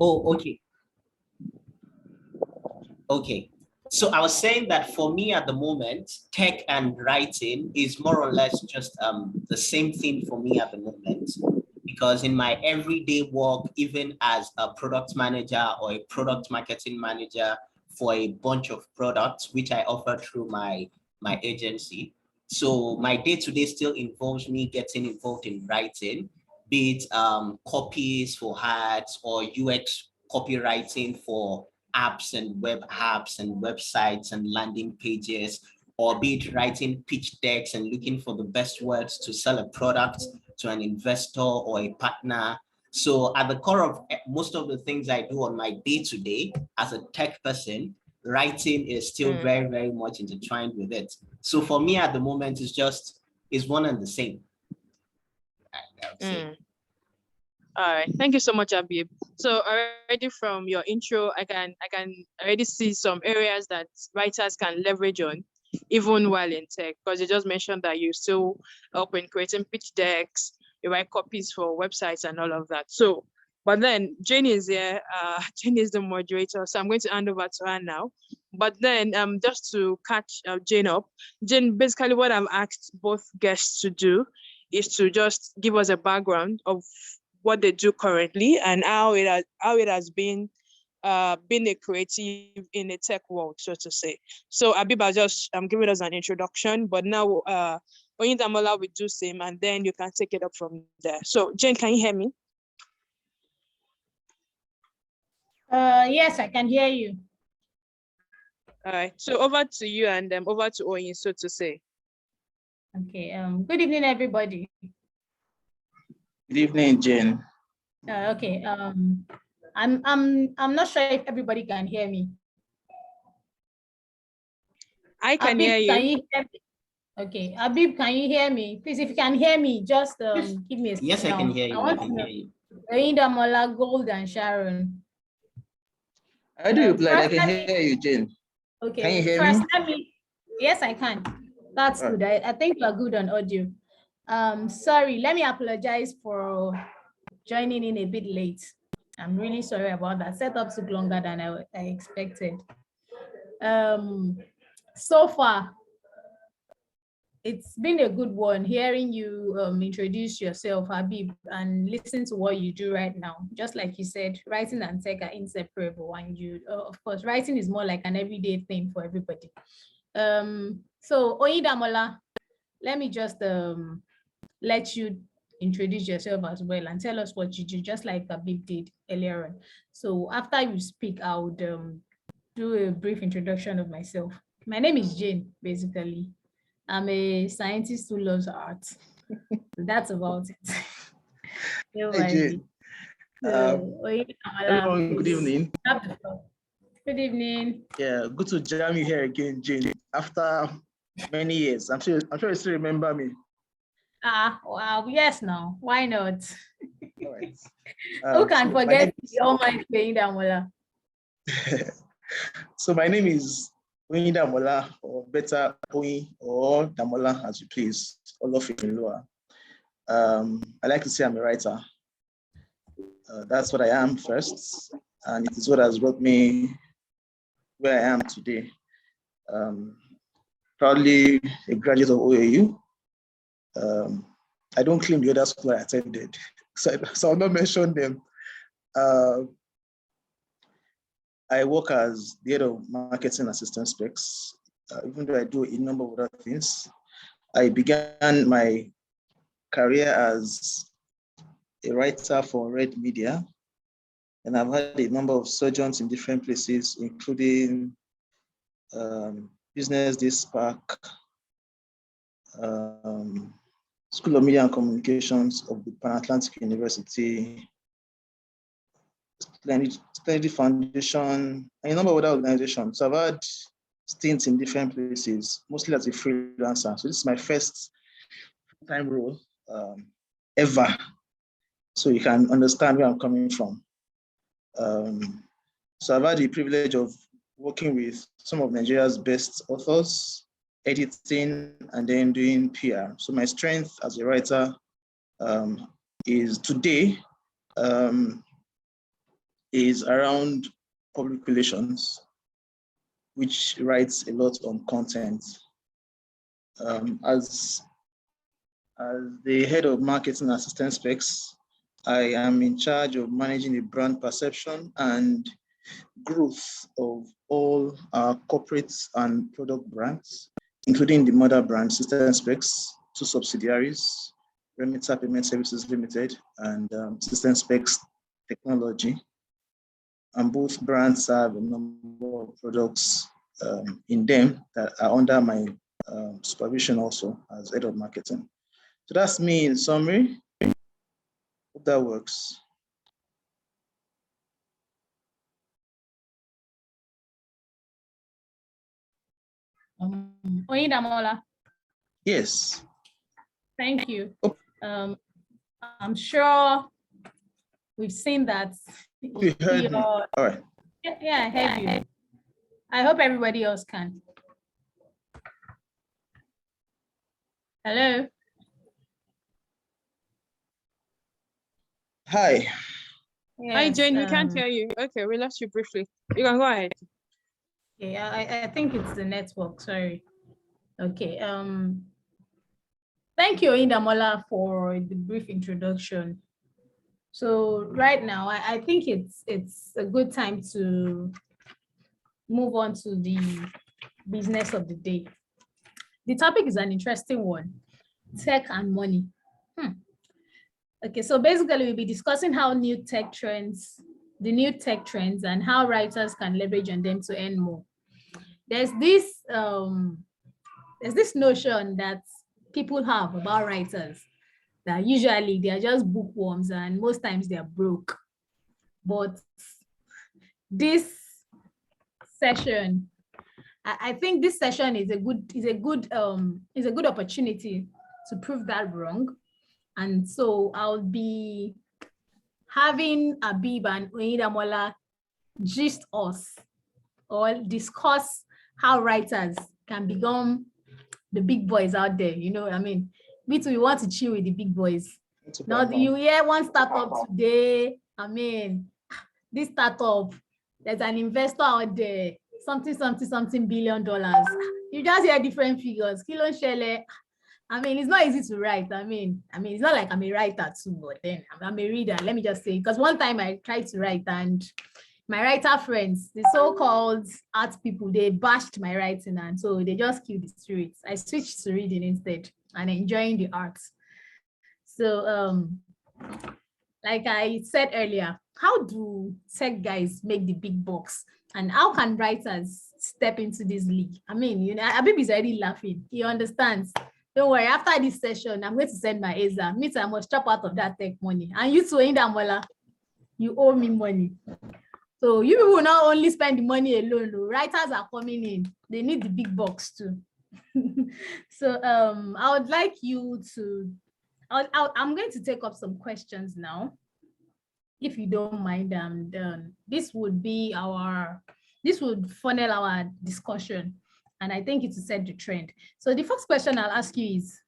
Oh, okay. Okay. So I was saying that for me at the moment, tech and writing is more or less just the same thing for me at the moment. Because in my everyday work, even as a product manager or a product marketing manager for a bunch of products, which I offer through my agency. So my day-to-day still involves me getting involved in writing, be it copies for ads or UX copywriting for apps and web apps and websites and landing pages, or be it writing pitch decks and looking for the best words to sell a product to an investor or a partner. So at the core of most of the things I do on my day-to-day as a tech person, writing is still very, very much intertwined with it. So for me at the moment, it's one and the same. I would say. All right, thank you so much, Abib. So already from your intro, I can already see some areas that writers can leverage on, even while in tech, because you just mentioned that you still help in creating pitch decks, you write copies for websites and all of that. So, but then Jane is here. Jane is the moderator, so I'm going to hand over to her now. But then, just to catch Jane up, Jane, basically what I've asked both guests to do is to just give us a background of what they do currently and how it has been being a creative in the tech world, so to say. So Abiba just giving us an introduction, but now Oyindamola will do same, and then you can take it up from there. So Jane, can you hear me? Yes, I can hear you. All right. So over to you, and over to Oyin, so to say. Okay. Good evening, everybody. Good evening, Jane. Okay. I'm not sure if everybody can hear me. I can hear you. Can you hear me? Okay, Abib, can you hear me? Please, if you can hear me, just give me a yes, signal. I can hear you. I can hear you. Oyindamola, Gold, and Sharon. I do reply. I can hear you, Jane. Okay. Can you hear first, me? Yes, I can. That's good. I think you are good on audio. Sorry, let me apologize for joining in a bit late. I'm really sorry about that. Setup took longer than I expected. So far, it's been a good one hearing you introduce yourself, Habib, and listen to what you do right now. Just like you said, writing and tech are inseparable, and you, of course, writing is more like an everyday thing for everybody. So Oyindamola, let me just let you introduce yourself as well and tell us what you do, just like Habib did earlier on. So after you speak, I would do a brief introduction of myself. My name is Jane, basically. I'm a scientist who loves art. That's about it. Hey, Jane. Everyone, good evening. Good evening. Yeah, good to jam you here again, Jane. After many years, I'm sure you still remember me. Wow, yes, now why not? All right. Who can forget the almighty Oyindamola? So my name is Oyindamola, or better Oyin or Damola, as you please, all of it in lower. I like to say I'm a writer. That's what I am first, and it is what has brought me where I am today. Proudly a graduate of OAU. I don't claim the other school I attended, so I'll not mention them. I work as the head of marketing assistant specs, even though I do a number of other things. I began my career as a writer for Red Media, and I've had a number of sojourns in different places, including Business Day Spark, School of Media and Communications of the Pan Atlantic University, Splendid Foundation, and a number of other organizations. So I've had stints in different places, mostly as a freelancer. So this is my first full-time role ever. So you can understand where I'm coming from. So I've had the privilege of working with some of Nigeria's best authors, editing, and then doing PR. So my strength as a writer is today is around public relations, which writes a lot on content. As the head of marketing assistant specs, I am in charge of managing the brand perception and growth of all our corporate and product brands, including the mother brand System Specs, 2 subsidiaries, Remita Payment Services Limited and System Specs Technology. And both brands have a number of products in them that are under my supervision also as head of marketing. So that's me in summary. Hope that works. Oyindamola, Yes. thank you. I'm sure we've seen that. You heard me. All right. Yeah, I heard you. I hope everybody else can. Hello. Hi. Hi, Jane, we Yes, can't hear you. Okay, we lost you briefly. You can go ahead. Yeah, I think it's the network, sorry. Okay, thank you, Oyindamola, for the brief introduction. So right now, I think it's a good time to move on to the business of the day. The topic is an interesting one, tech and money. Okay, so basically we'll be discussing how the new tech trends and how writers can leverage on them to earn more. There's this notion that people have about writers that usually they are just bookworms and most times they are broke. But this session, I think this session is a good opportunity to prove that wrong. And so I'll be having Habib and Oyindamola gist us or discuss how writers can become the big boys out there. You know, I mean, we too, we want to chill with the big boys. Now you hear one startup today, I mean, this startup, there's an investor out there, something billion dollars. You just hear different figures. Kilo Shele. I mean, it's not easy to write. I mean, it's not like I'm a writer too, but then I'm a reader. Let me just say, because one time I tried to write and my writer friends, the so-called art people, they bashed my writing and so they just killed the spirit. I switched to reading instead and enjoying the art. So, like I said earlier, how do tech guys make the big bucks? And how can writers step into this league? I mean, you know, Habib is already laughing. He understands. Don't worry, after this session, I'm going to send my ESA. Me too, I must chop out of that tech money. And you too, Oyindamola, you owe me money. So you will not only spend the money alone, though. Writers are coming in. They need the big bucks too. So I would like you to, I'm going to take up some questions now. If you don't mind, this would funnel our discussion. And I think it will set the trend. So the first question I'll ask you is,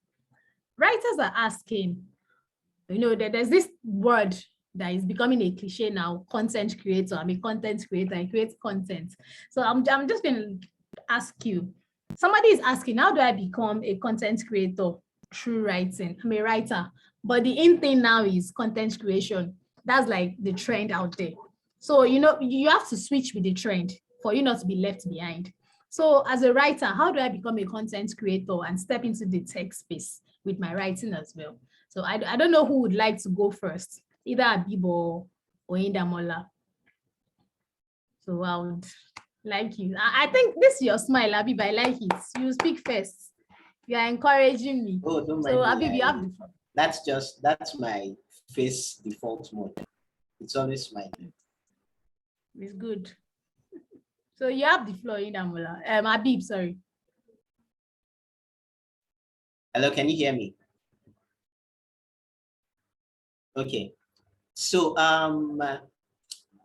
writers are asking, you know, there's this word that is becoming a cliche now, content creator. I'm a content creator, I create content. So I'm just going to ask you, somebody is asking, how do I become a content creator through writing? I'm a writer, but the in thing now is content creation. That's like the trend out there. So, you know, you have to switch with the trend for you not to be left behind. So as a writer, how do I become a content creator and step into the tech space with my writing as well? So I don't know who would like to go first, either Habib or Oyindamola. So I would like you. I think this is your smile, Habib. I like it. You speak first. You are encouraging me. Oh, don't so mind Habib, you have the floor. that's my face default mode. It's always smiling. It's good. So you have the floor, Oyindamola. Habib, sorry. Hello, can you hear me? Okay. So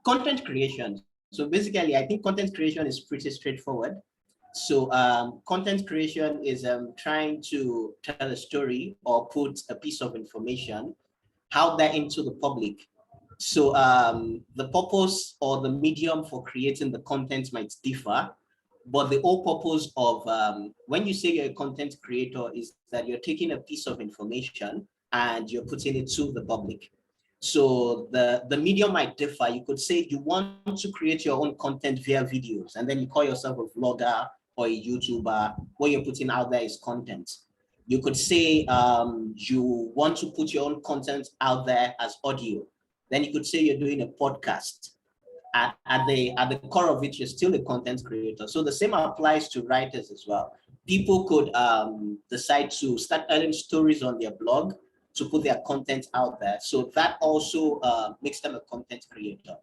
content creation. So basically, I think content creation is pretty straightforward. So content creation is trying to tell a story or put a piece of information out there into the public So the purpose or the medium for creating the content might differ, but the whole purpose of when you say you're a content creator is that you're taking a piece of information and you're putting it to the public. So the medium might differ. You could say you want to create your own content via videos, and then you call yourself a vlogger or a YouTuber. What you're putting out there is content. You could say you want to put your own content out there as audio. Then you could say you're doing a podcast. At the core of it, you're still a content creator. So the same applies to writers as well. People could decide to start telling stories on their blog to put their content out there. So that also makes them a content creator.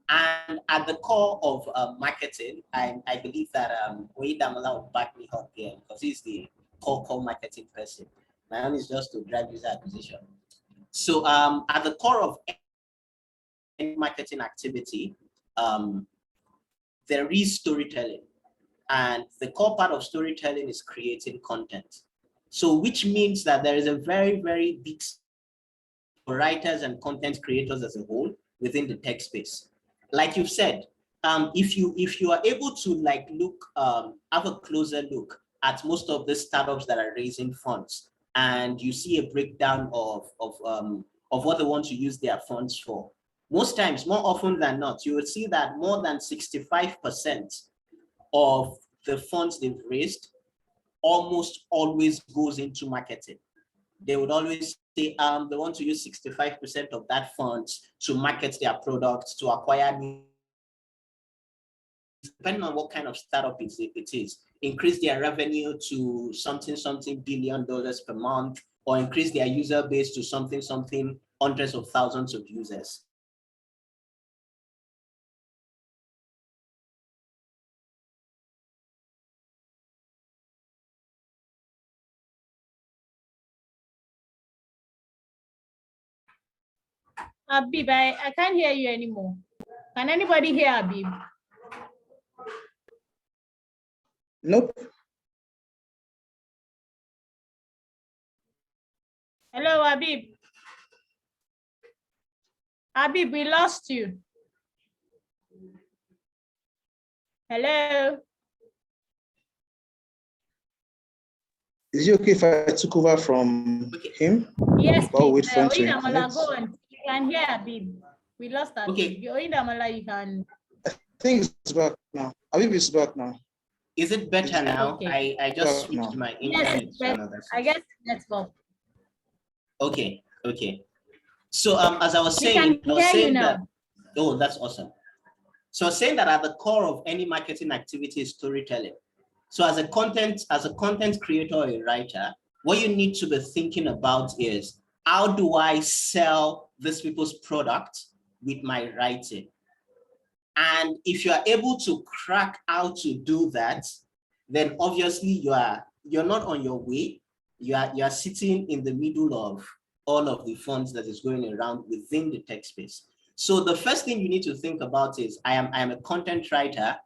And at the core of marketing, I believe that Oyedamola will back me up here because he's the core marketing person. My own is just to drive user acquisition. So at the core of any marketing activity, there is storytelling. And the core part of storytelling is creating content. So which means that there is a very, very big for writers and content creators as a whole within the tech space. Like you've said, if you are able to like look, have a closer look at most of the startups that are raising funds, and you see a breakdown of what they want to use their funds for, most times, more often than not, you will see that more than 65% of the funds they've raised almost always goes into marketing. They would always say they want to use 65% of that funds to market their products, to acquire new, depending on what kind of startup it is, increase their revenue to something $1 billion per month, or increase their user base to something hundreds of thousands of users. Habib, I can't hear you anymore. Can anybody hear Habib? Nope. Hello, Habib. Habib, we lost you. Hello. Is it okay if I took over from him? Yes, While we please. wait for him to Oyedamola, reconnect? go on. You can hear Habib. We lost Habib. Okay. Oyedamola, you can. I think it's back now. Habib is back now. Is it better now? Okay. I just switched No. my Yes, internet it's to better. another I guess let's go. Okay. So as I was We saying, can hear you now. Oh, that's awesome. So I was saying that at the core of any marketing activity is storytelling. So as a content creator or a writer, what you need to be thinking about is, how do I sell these people's product with my writing? And if you are able to crack how to do that, then obviously you're not on your way. You are sitting in the middle of all of the funds that is going around within the tech space. So the first thing you need to think about is, I am a content writer.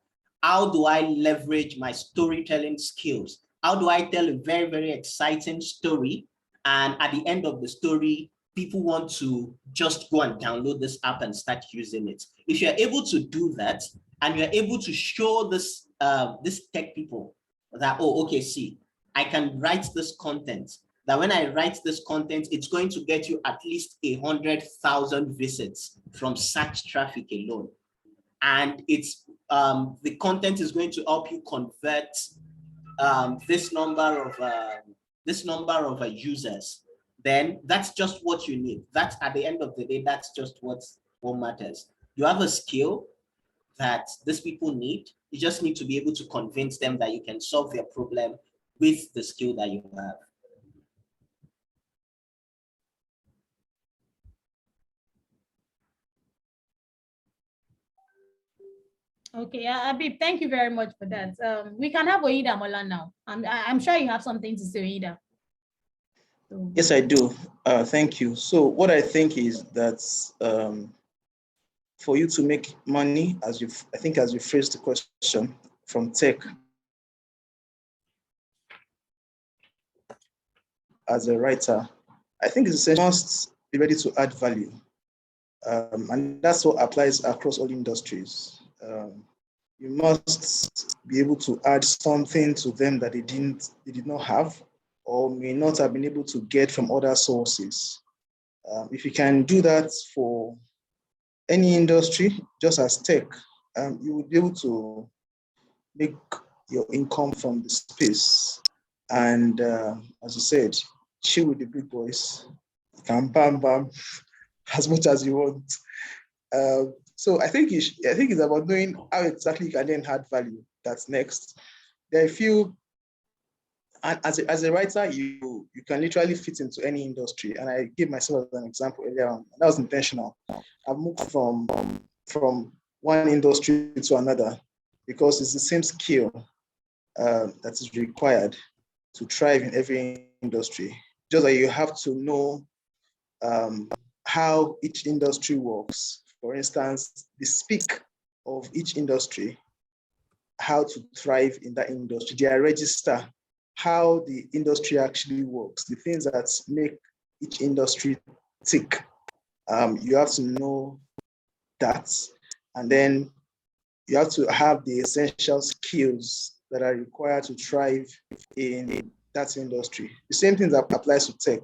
How do I leverage my storytelling skills? How do I tell a very, very exciting story? And at the end of the story, people want to just go and download this app and start using it. If you're able to do that, and you're able to show this tech people that, oh, okay, see, I can write this content, that when I write this content, it's going to get you at least 100,000 visits from search traffic alone. And it's the content is going to help you convert this number of users. Then that's just what you need. That's, at the end of the day, that's just what matters. You have a skill that these people need. You just need to be able to convince them that you can solve their problem with the skill that you have. Okay, Habib, thank you very much for that. We can have Oyedamola now. I'm sure you have something to say, Oyedamola. Yes, I do. Thank you. So what I think is that for you to make money, as you phrased the question, from tech as a writer, I think it's essential, you must be ready to add value. And that's what applies across all industries. You must be able to add something to them that they did not have or may not have been able to get from other sources. If you can do that for any industry, just as tech, you will be able to make your income from the space. And as you said, chill with the big boys. You can bam bam as much as you want. So I think it's about knowing how exactly you can then add value. That's next. There are a few, and as a writer, you can literally fit into any industry. And I gave myself as an example earlier on. That was intentional. I've moved from one industry to another because it's the same skill that is required to thrive in every industry. Just that you have to know how each industry works. For instance, the speak of each industry, how to thrive in that industry, their register, how the industry actually works, the things that make each industry tick. You have to know that, and then you have to have the essential skills that are required to thrive in that industry. The same thing that applies to tech.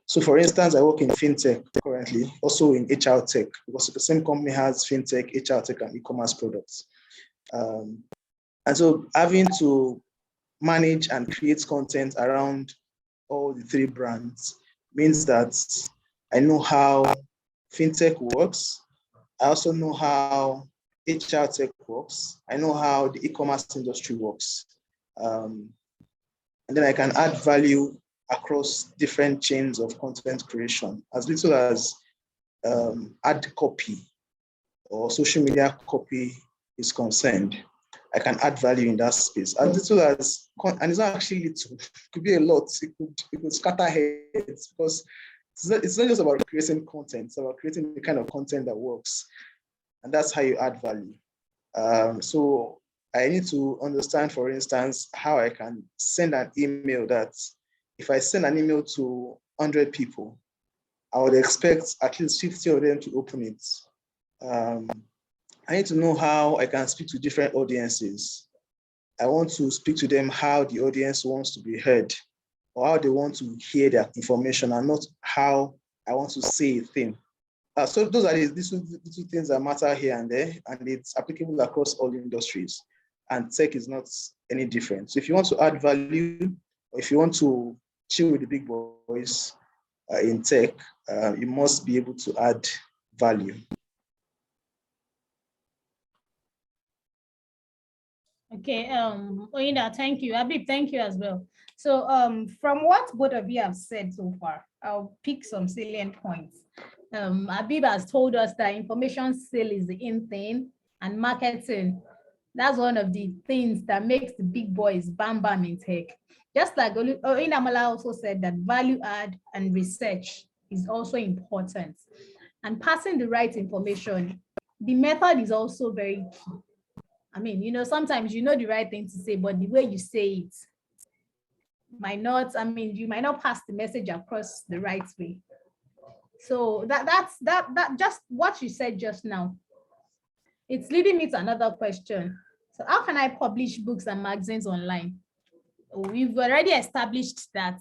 So for instance, I work in fintech currently, also in HR tech, because the same company has fintech, HR tech, and e-commerce products. And so having to manage and create content around all the three brands means that I know how fintech works. I also know how HR tech works. I know how the e-commerce industry works. And then I can add value across different chains of content creation, as little as ad copy or social media copy is concerned. I can add value in that space. As little as, and it's not actually little, it could be a lot. It could scatter heads because it's not just about creating content, it's about creating the kind of content that works. And that's how you add value. So I need to understand, for instance, how I can send an email that if I send an email to 100 people, I would expect at least 50 of them to open it. I need to know how I can speak to different audiences. I want to speak to them how the audience wants to be heard or how they want to hear their information and not how I want to say a thing. So those are these two things that matter here and there, and it's applicable across all industries. And tech is not any different. So if you want to add value, or if you want to chill with the big boys in tech, you must be able to add value. Okay, Oyinda, thank you. Habib, thank you as well. So from what both of you have said so far, I'll pick some salient points. Habib has told us that information sale is the in thing, and marketing, that's one of the things that makes the big boys bam bam in tech. Just like Oyindamola also said that value add and research is also important. And passing the right information, the method is also very key. I mean, you know, sometimes you know the right thing to say, but the way you say it might not, I mean, you might not pass the message across the right way. So that's just what you said just now. It's leading me to another question. So how can I publish books and magazines online? We've already established that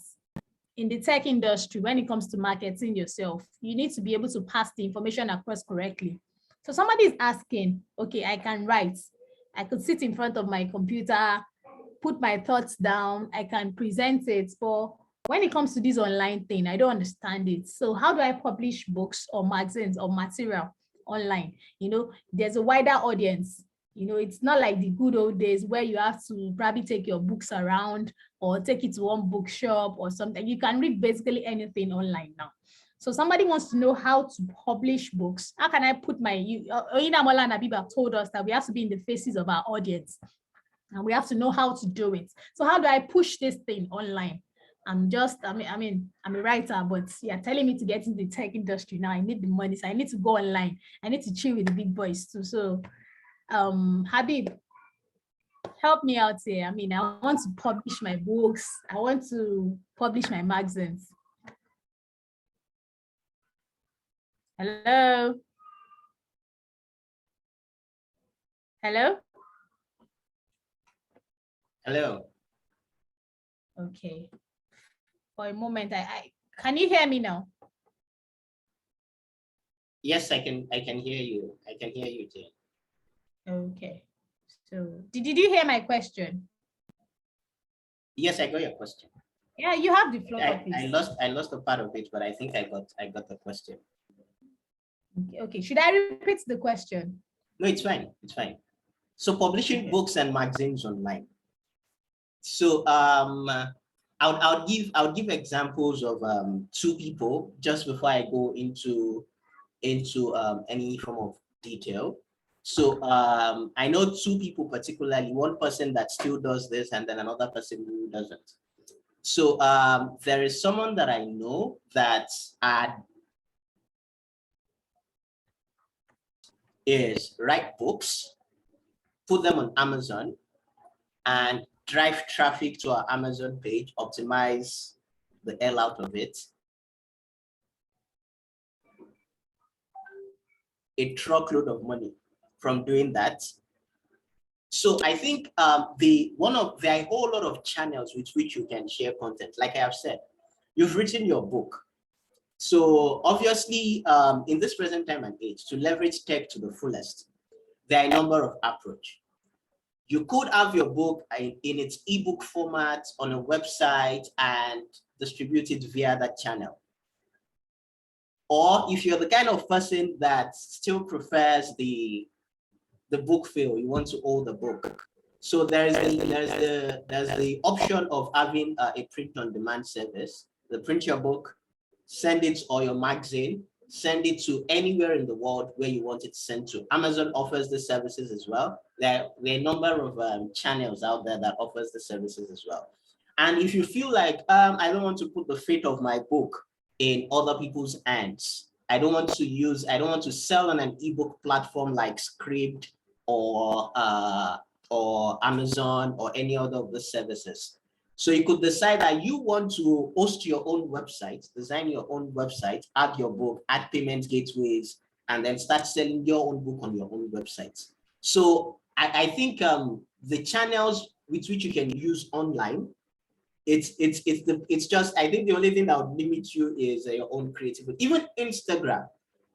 in the tech industry, when it comes to marketing yourself, you need to be able to pass the information across correctly. So somebody is asking, okay, I can write. I could sit in front of my computer, put my thoughts down, I can present it, but when it comes to this online thing, I don't understand it. So how do I publish books or magazines or material online? You know, there's a wider audience. You know, it's not like the good old days where you have to probably take your books around or take it to one bookshop or something. You can read basically anything online now. So somebody wants to know how to publish books. How can I put my, Oyindamola and Habib have told us that we have to be in the faces of our audience and we have to know how to do it. So how do I push this thing online? I'm a writer, but you're telling me to get into the tech industry now. I need the money, so I need to go online. I need to chill with the big boys too. So Habib, help me out here. I mean, I want to publish my books. I want to publish my magazines. Hello? Hello? Hello. Okay. For a moment, can you hear me now? Yes, I can hear you. I can hear you, Jane. Okay. So did you hear my question? Yes, I got your question. Yeah, you have the floor, I please. lost a part of it, but I think I got the question. Okay. Should I repeat the question? No, it's fine. It's fine. So publishing books and magazines online. So I'll give examples of two people just before I go into any form of detail. So I know two people particularly, one person that still does this and then another person who doesn't. So there is someone that I know that is write books, put them on Amazon, and drive traffic to our Amazon page, optimize the hell out of it. A truckload of money from doing that. So I think there are a whole lot of channels with which you can share content. Like I have said, you've written your book. So obviously, in this present time and age, to leverage tech to the fullest, there are a number of approaches. You could have your book in its ebook format on a website and distribute it via that channel. Or if you're the kind of person that still prefers the book feel, you want to hold the book. So there's the option of having a print on demand service. The print your book, send it, or your magazine, send it to anywhere in the world where you want it sent to. Amazon offers the services as well. There are a number of channels out there that offers the services as well. And if you feel like I don't want to put the fate of my book in other people's hands, I don't want to sell on an ebook platform like Scribd or Amazon or any other of the services. So you could decide that you want to host your own website, design your own website, add your book, add payment gateways, and then start selling your own book on your own website. So I think the channels with which you can use online, it's just, I think the only thing that would limit you is your own creativity. Even Instagram,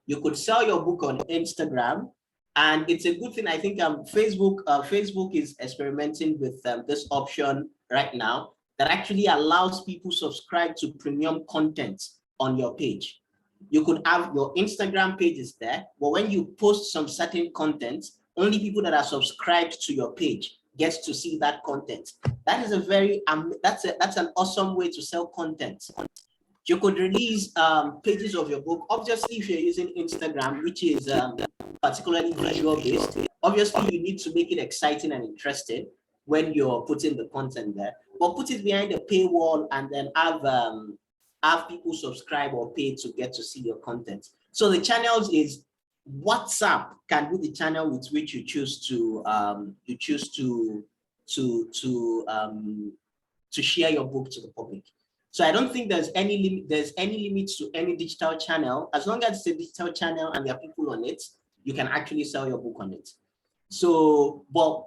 you could sell your book on Instagram. And it's a good thing. I think Facebook is experimenting with this option right now that actually allows people subscribe to premium content on your page. You could have your Instagram pages there, but when you post some certain content, only people that are subscribed to your page gets to see that content. That is a very that's an awesome way to sell content. You could release pages of your book. Obviously, if you're using Instagram, which is particularly visual based, obviously you need to make it exciting and interesting when you're putting the content there. But put it behind a paywall and then have people subscribe or pay to get to see your content. So the channels is WhatsApp can be the channel with which you choose to share your book to the public. So I don't think there's any limits to any digital channel. As long as it's a digital channel and there are people on it, you can actually sell your book on it. So, but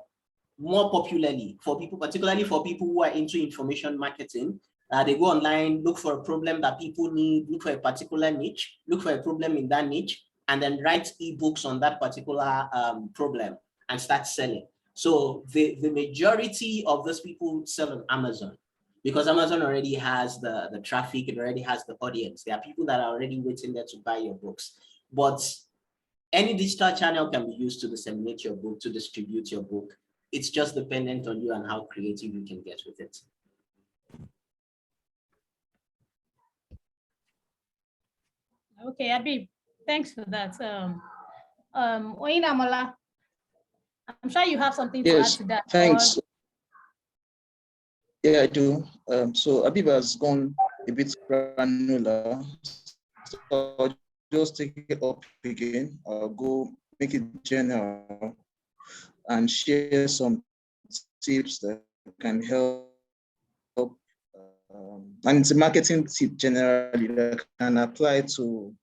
more popularly for people, particularly for people who are into information marketing, they go online, look for a problem that people need, look for a particular niche, look for a problem in that niche, and then write ebooks on that particular problem and start selling. So the majority of those people sell on Amazon, because Amazon already has the traffic, it already has the audience. There are people that are already waiting there to buy your books. But any digital channel can be used to disseminate your book, to distribute your book. It's just dependent on you and how creative you can get with it. Okay, Abib, thanks for that. Oyinamola, I'm sure you have something to add to that. Thanks. Yeah, I do. So Abib has gone a bit granular. So I'll just take it up again. I'll go make it general and share some tips that can help. And it's a marketing tip generally that can apply to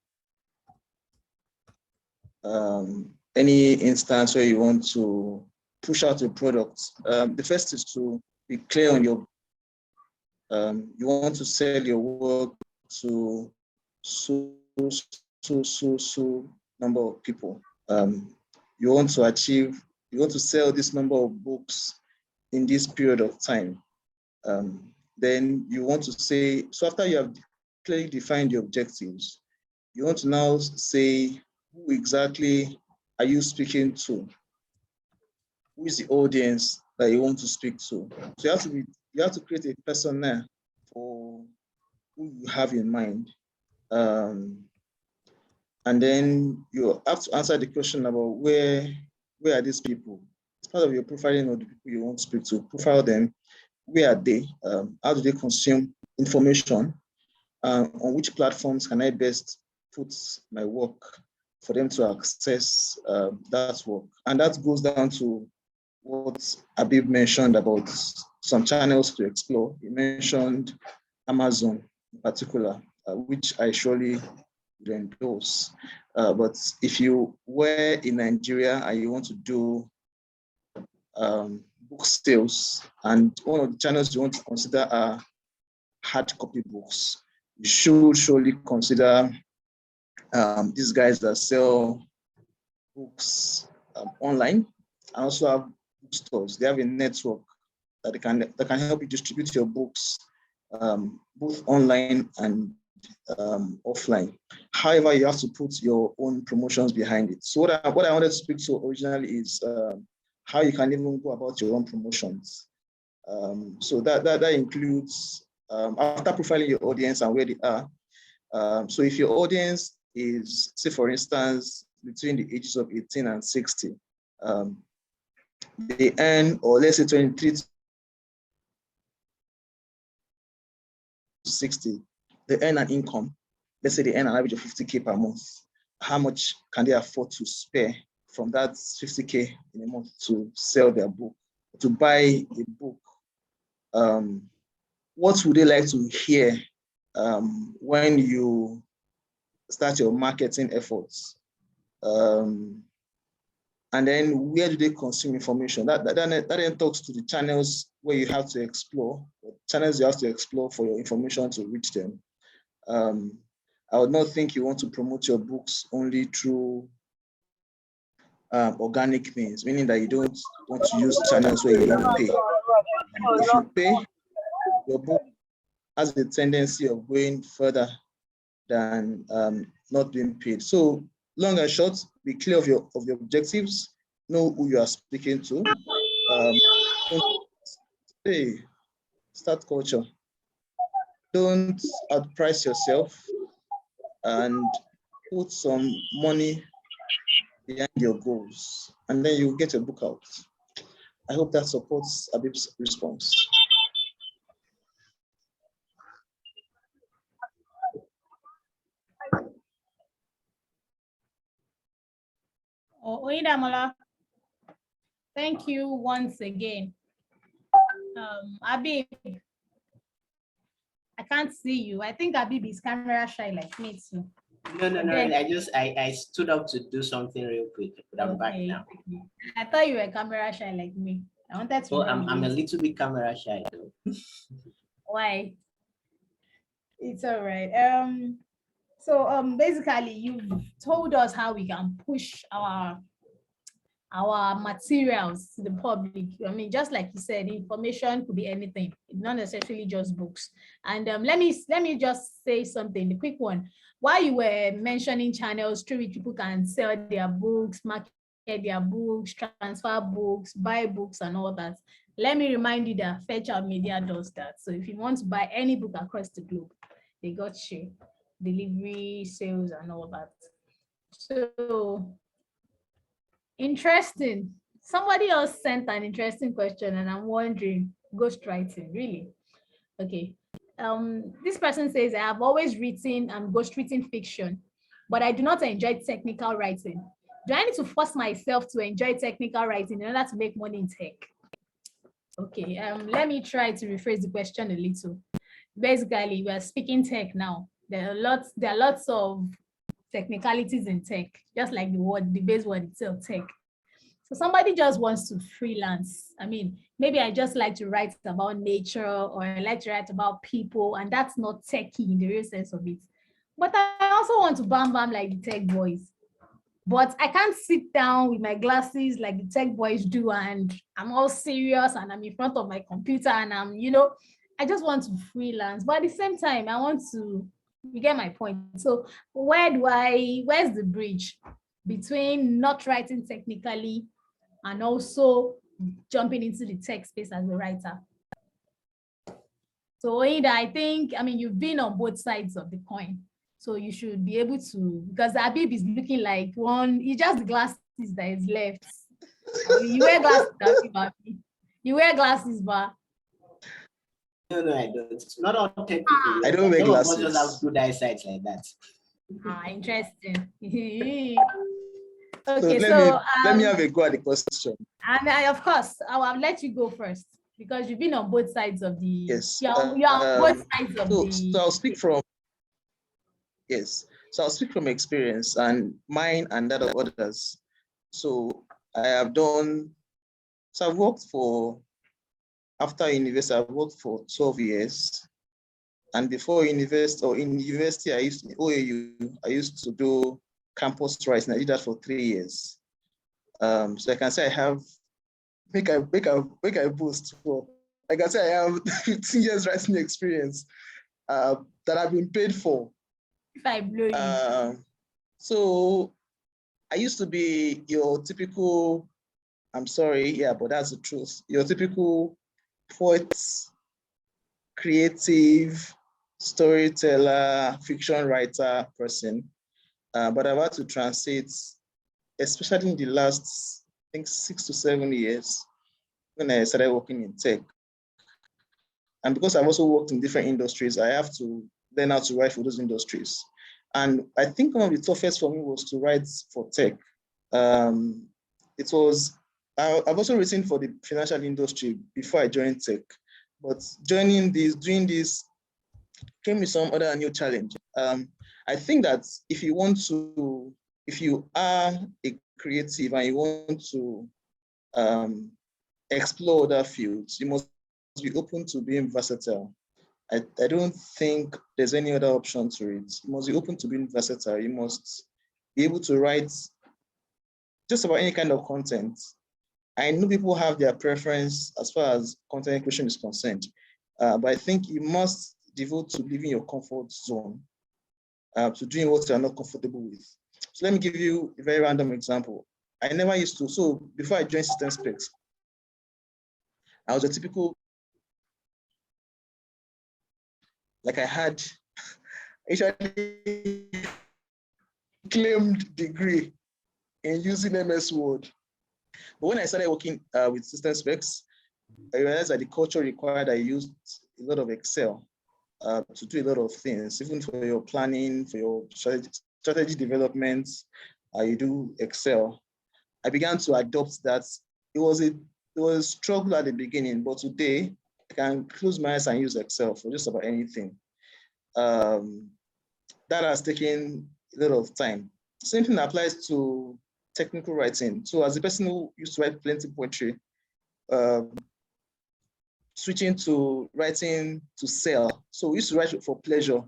any instance where you want to push out a product. The first is to be clear on your, you want to sell your work to so number of people. You want to sell this number of books in this period of time. Then you want to say, so after you have clearly defined the objectives, you want to now say, who exactly are you speaking to? Who is the audience that you want to speak to? So you have to create a persona for who you have in mind. And then you have to answer the question about where are these people? It's part of your profiling of the people you want to speak to. Profile them. Where are they? How do they consume information? On which platforms can I best put my work for them to access that work? And that goes down to what Habib mentioned about some channels to explore. He mentioned Amazon in particular, which I surely would endorse. But if you were in Nigeria and you want to do book sales, and one of the channels you want to consider are hard copy books, you should surely consider these guys that sell books online and also have bookstores. They have a network that can help you distribute your books both online and offline. However, you have to put your own promotions behind it. So what I wanted to speak to originally is how you can even go about your own promotions. So that includes after profiling your audience and where they are. So if your audience is, say for instance, between the ages of 18 and 60, they earn, or let's say 23 to 60, they earn an income. Let's say they earn an average of 50K per month. How much can they afford to spare from that 50K in a month to sell their book, to buy a book? What would they like to hear when you start your marketing efforts? And then where do they consume information? That then talks to the channels where you have to explore, channels you have to explore for your information to reach them. I would not think you want to promote your books only through organic means, meaning that you don't want to use channels where you don't pay. And if you pay, your book has a tendency of going further than not being paid. So long and short, be clear of your objectives, know who you are speaking to. Start culture. Don't outprice yourself and put some money behind your goals, and then you get your book out. I hope that supports Habib's response. Oyedamola, thank you once again. Habib, I can't see you. I think Habib is camera shy like me too. No. I stood up to do something real quick, but I'm back now. I thought you were camera shy like me. I wanted to. Well, I'm a little bit camera shy though. Why? It's all right. So basically you've told us how we can push our materials to the public. I mean, just like you said, information could be anything, not necessarily just books. And let me just say something, the quick one. While you were mentioning channels through which people can sell their books, market their books, transfer books, buy books and all that, let me remind you that Fairchild Media does that. So if you want to buy any book across the globe, they got you delivery, sales and all that. So interesting. Somebody else sent an interesting question and I'm wondering, ghostwriting, really? Okay. This person says, I have always written ghostwritten fiction, but I do not enjoy technical writing. Do I need to force myself to enjoy technical writing in order to make money in tech? Okay, let me try to rephrase the question a little. Basically, we are speaking tech now. There are lots of technicalities in tech, just like the base word itself, tech. So somebody just wants to freelance. I mean, maybe I just like to write about nature, or I like to write about people, and that's not techie in the real sense of it. But I also want to bam bam like the tech boys. But I can't sit down with my glasses like the tech boys do, and I'm all serious and I'm in front of my computer and I just want to freelance. But at the same time, I want to, you get my point. So where's the bridge between not writing technically and also jumping into the tech space as a writer? So Oida, I mean, you've been on both sides of the coin. So you should be able to, because Habib is looking like one, it's just the glasses that is left. You wear glasses, Habib. You wear glasses, but. No, I don't. It's not all tech people. I don't wear Some of us glasses. just have good eyesight like that. Interesting. So Okay, let me have a go at the question. And of course, I'll let you go first because you've been on both sides of the. Yes. You're on both sides of the. So I'll speak from. Yes. So I'll speak from experience and mine and that of others. So I have done. So I've worked for. After university, I've worked for 12 years. And before university, or in university, I used to do campus writing. I did that for 3 years. So I can say I have, make I boast for. I can say I have 15 years writing experience that I've been paid for. If I blow you. So I used to be your typical, I'm sorry, yeah, but that's the truth. Your typical poet, creative, storyteller, fiction writer person. But I've had to translate, especially in the last, I think, 6 to 7 years when I started working in tech. And because I've also worked in different industries, I have to learn how to write for those industries. And I think one of the toughest for me was to write for tech. I've also written for the financial industry before I joined tech, but doing this came with some other new challenge. I think that if you are a creative and you want to explore other fields, you must be open to being versatile. I don't think there's any other option to it. You must be open to being versatile. You must be able to write just about any kind of content. I know people have their preference as far as content creation is concerned, but I think you must devote to leaving your comfort zone, to doing what you're not comfortable with. So let me give you a very random example. I never used to, so before I joined System Specs, I was a typical, like I had actually claimed degree in using MS Word. But when I started working with System Specs, I realized that the culture required I used a lot of Excel to do a lot of things, even for your planning, for your strategy development, you do Excel. I began to adopt that. It was a struggle at the beginning, but today I can close my eyes and use Excel for just about anything. That has taken a lot of time. Same thing applies to technical writing. So as a person who used to write plenty of poetry, switching to writing to sell. So we used to write for pleasure.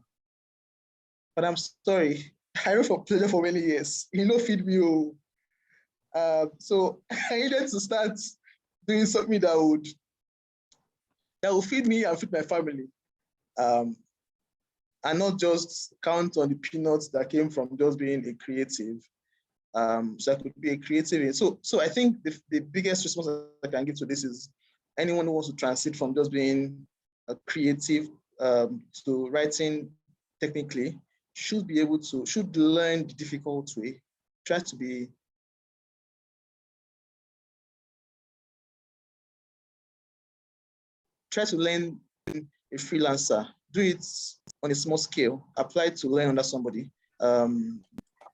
But I'm sorry, I wrote for pleasure for many years. Feed me. So I needed to start doing something that would feed me and feed my family. And not just count on the peanuts that came from just being a creative. So I could be a creative. So I think the biggest response I can give to this is anyone who wants to transit from just being a creative to writing technically should learn the difficult way. Try to learn a freelancer. Do it on a small scale. Apply to learn under somebody.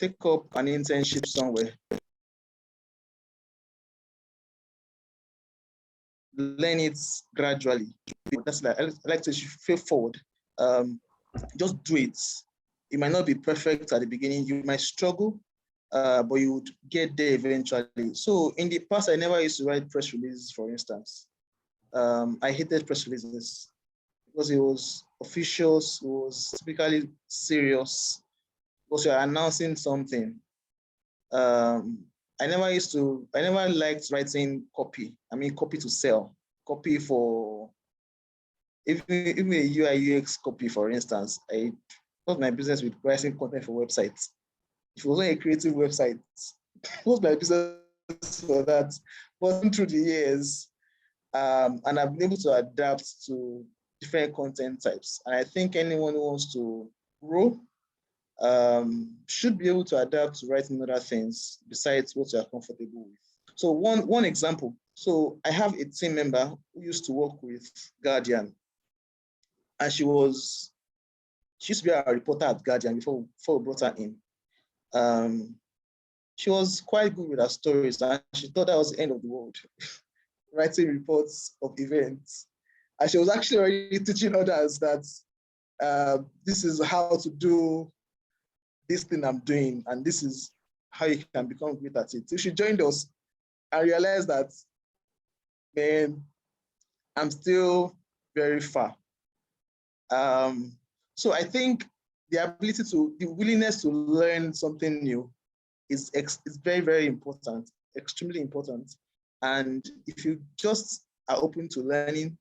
Take up an internship somewhere. Learn it gradually. That's like I like to feel forward. Just do it. it might not be perfect at the beginning. You might struggle, but you would get there eventually. So in the past, I never used to write press releases, for instance. I hated press releases because it was official, it was typically serious, because you're announcing something. I never liked writing copy. I mean, copy to sell, copy for, even a UI UX copy, for instance. I got my business with writing content for websites. If it wasn't a creative website, what's my business for that? But through the years, and I've been able to adapt to different content types. And I think anyone who wants to grow should be able to adapt to writing other things besides what you're comfortable with. So one example. So I have a team member who used to work with Guardian, and she used to be a reporter at Guardian before we brought her in. She was quite good with her stories, and she thought that was the end of the world, writing reports of events. And she was actually already teaching others that this is how to do this thing I'm doing, and this is how you can become great at it. So she joined us and realized that, man, I'm still very far. So I think the willingness to learn something new is very, very important, extremely important. And if you just are open to learning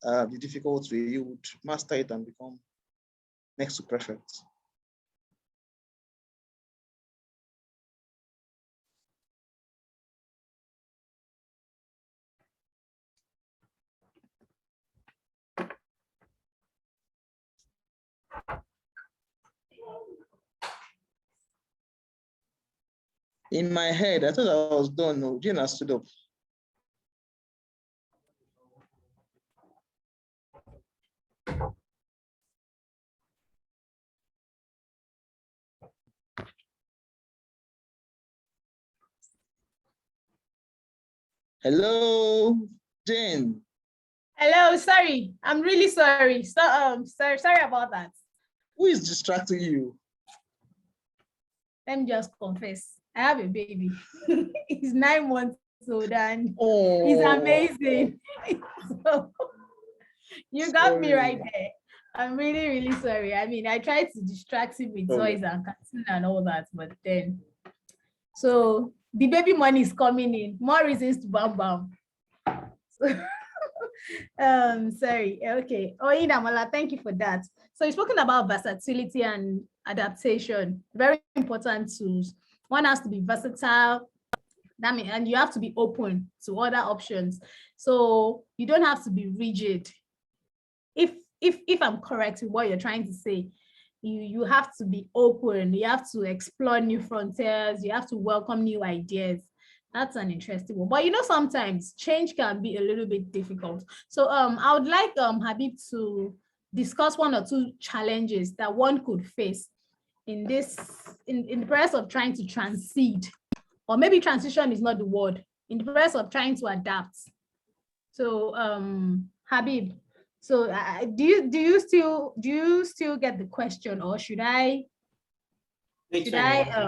the difficult way, you would master it and become next to perfect. In my head, I thought I was done. No, Gina stood up. Hello, Jane. Hello, sorry. I'm really sorry. So, sorry about that. Who is distracting you? Let me just confess. I have a baby. He's 9 months old and he's amazing. So, you got me right there. I'm really, really sorry. I mean, I tried to distract him with toys and cartoon and all that, but then, so the baby money is coming in. More reasons to bam bam. So, sorry. Okay. Inamola, thank you for that. So you've spoken about versatility and adaptation. Very important tools. One has to be versatile. That means, and you have to be open to other options. So you don't have to be rigid. If I'm correct with what you're trying to say, you have to be open. You have to explore new frontiers. You have to welcome new ideas. That's an interesting one. But you know, sometimes change can be a little bit difficult. So I would like Habib to discuss 1 or 2 challenges that one could face in the process of trying to transition, or maybe transition is not the word, in the process of trying to adapt. So Habib, so do you still get the question, or should I? I get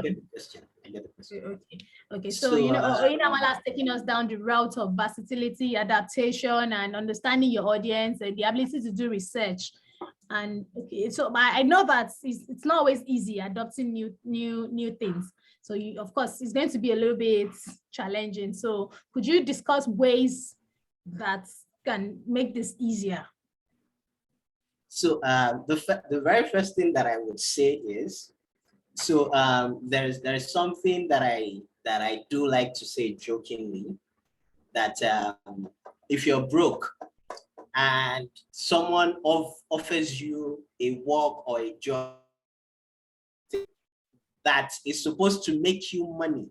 the question. Okay. So you know, Oyinamala is taking us down the route of versatility, adaptation, and understanding your audience, and the ability to do research. And okay, so I know that it's not always easy adopting new things. So you, of course, it's going to be a little bit challenging. So could you discuss ways that can make this easier? So the very first thing that I would say is, so there's something that I do like to say jokingly, that if you're broke and someone offers you a work or a job that is supposed to make you money,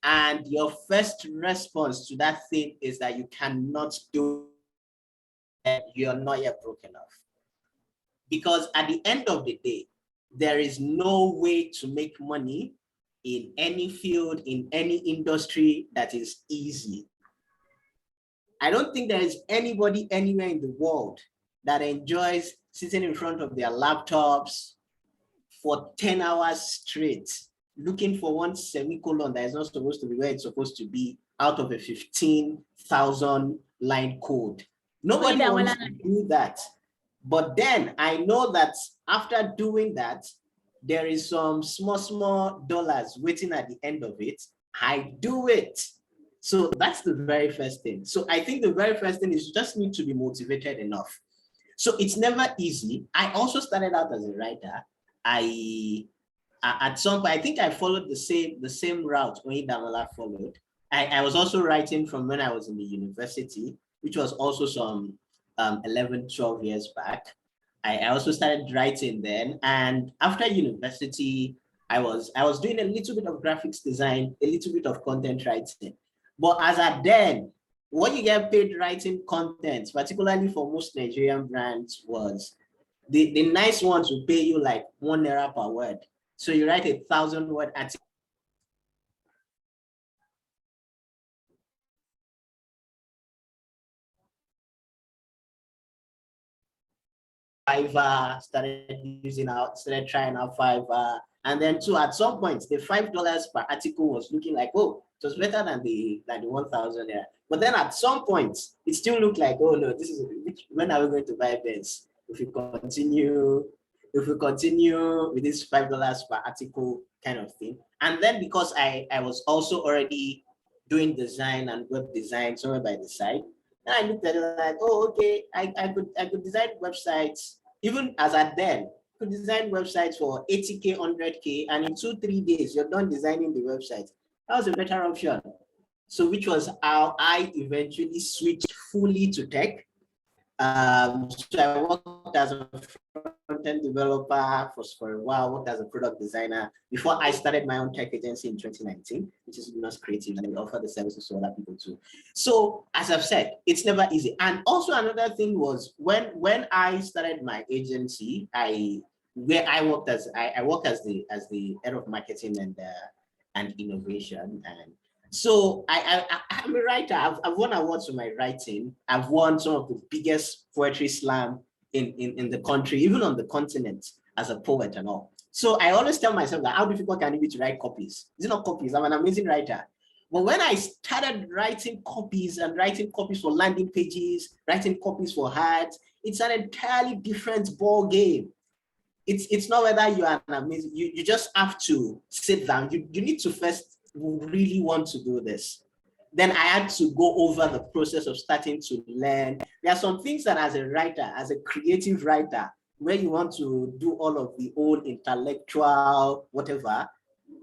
and your first response to that thing is that you cannot do it, you're not yet broke enough. Because at the end of the day, there is no way to make money in any field, in any industry, that is easy. I don't think there is anybody anywhere in the world that enjoys sitting in front of their laptops, for 10 hours straight, looking for one semicolon that is not supposed to be where it's supposed to be out of a 15,000 line code. Nobody wants to do that. But then I know that after doing that, there is some small dollars waiting at the end of it. I do it. So that's the very first thing. So I think the very first thing is you just need to be motivated enough. So it's never easy. I also started out as a writer. At some point, I think I followed the same route Oyedamola followed. I was also writing from when I was in the university, which was also some 11, 12 years back. I also started writing then. And after university, I was doing a little bit of graphics design, a little bit of content writing. But as at then, what you get paid writing content, particularly for most Nigerian brands, was the nice ones will pay you like ₦1 per word. So you write 1,000-word article. Fiverr, started trying out Fiverr. And then too, at some point, the $5 per article was looking like, oh, it was better than the 1,000 there. But then at some point, it still looked like, oh no, this is when are we going to buy Benz? If we continue with this $5 per article kind of thing. And then because I was also already doing design and web design somewhere by the side, and I looked at it like, oh, okay, I could design websites, even as at then, could design websites for 80K, 100K, and in 2-3 days, you're done designing the website. That was a better option. So which was how I eventually switched fully to tech. So I worked as a front-end developer for a while, worked as a product designer before I started my own tech agency in 2019, which is Luminous Creative, and we offer the services to other people too. So as I've said, it's never easy. And also another thing was when I started my agency, I work as the head of marketing and innovation. And so I'm a writer. I've won awards for my writing. I've won some of the biggest poetry slam in the country, even on the continent, as a poet and all. So I always tell myself that how difficult can it be to write copies? Is it not copies? I'm an amazing writer. But when I started writing copies for landing pages, writing copies for ads, it's an entirely different ball game. It's not whether you are an amazing, you just have to sit down. You need to first really want to do this. Then I had to go over the process of starting to learn. There are some things that as a writer, as a creative writer, where you want to do all of the old intellectual, whatever,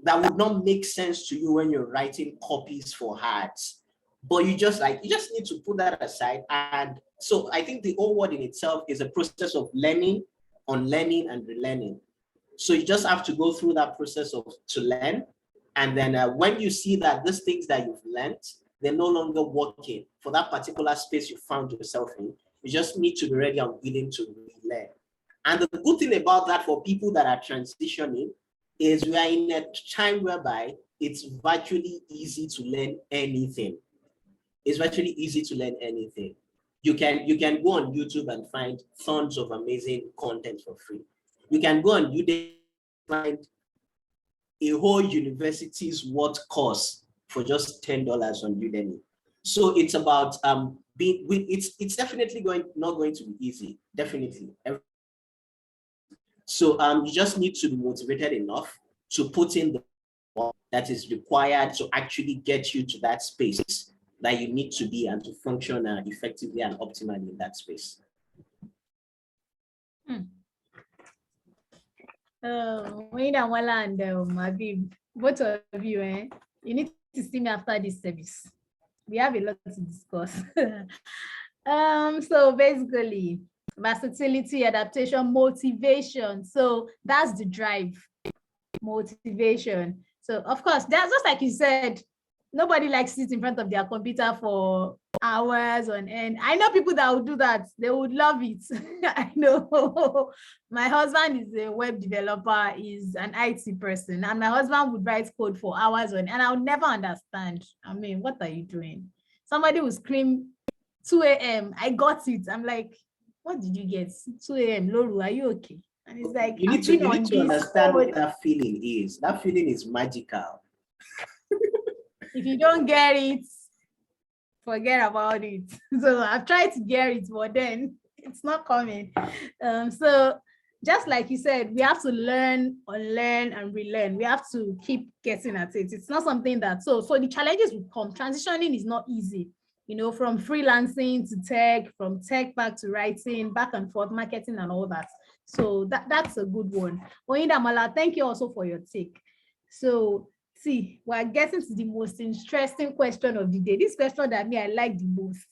that would not make sense to you when you're writing copies for ads. But you just need to put that aside. And so I think the whole word in itself is a process of learning, unlearning, and relearning. So you just have to go through that process to learn. And then when you see that these things that you've learned, they're no longer working for that particular space you found yourself in, you just need to be ready and willing to relearn. And the good thing about that for people that are transitioning is we are in a time whereby it's virtually easy to learn anything. It's virtually easy to learn anything. You can go on YouTube and find tons of amazing content for free. You can go on Udemy and find a whole university's worth course for just $10 on Udemy. So it's about it's definitely not going to be easy, definitely. So you just need to be motivated enough to put in the work that is required to actually get you to that space that you need to be and to function effectively and optimally in that space. Oyedamola and Habib, both of you, you need to see me after this service. We have a lot to discuss. So basically, versatility, adaptation, motivation. So that's the drive, motivation. So of course, that's just like you said, nobody likes to sit in front of their computer for hours on end. I know people that would do that. They would love it. I know. My husband is a web developer, is an IT person, and my husband would write code for hours on end, and I would never understand. I mean, what are you doing? Somebody would scream 2 a.m. I got it. I'm like, what did you get? 2 a.m. Loru, are you okay? And it's like, You need I've been to on this understand what code. that feeling is. That feeling is magical. If you don't get it, forget about it. So I've tried to get it, but then it's not coming. So just like you said, we have to learn, unlearn, and relearn. We have to keep getting at it. It's not something that, so the challenges will come. Transitioning is not easy, you know, from freelancing to tech, from tech back to writing, back and forth, marketing and all that. So that's a good one. Oyinda Mala, thank you also for your take. So see, we're getting to the most interesting question of the day. This question that I like the most.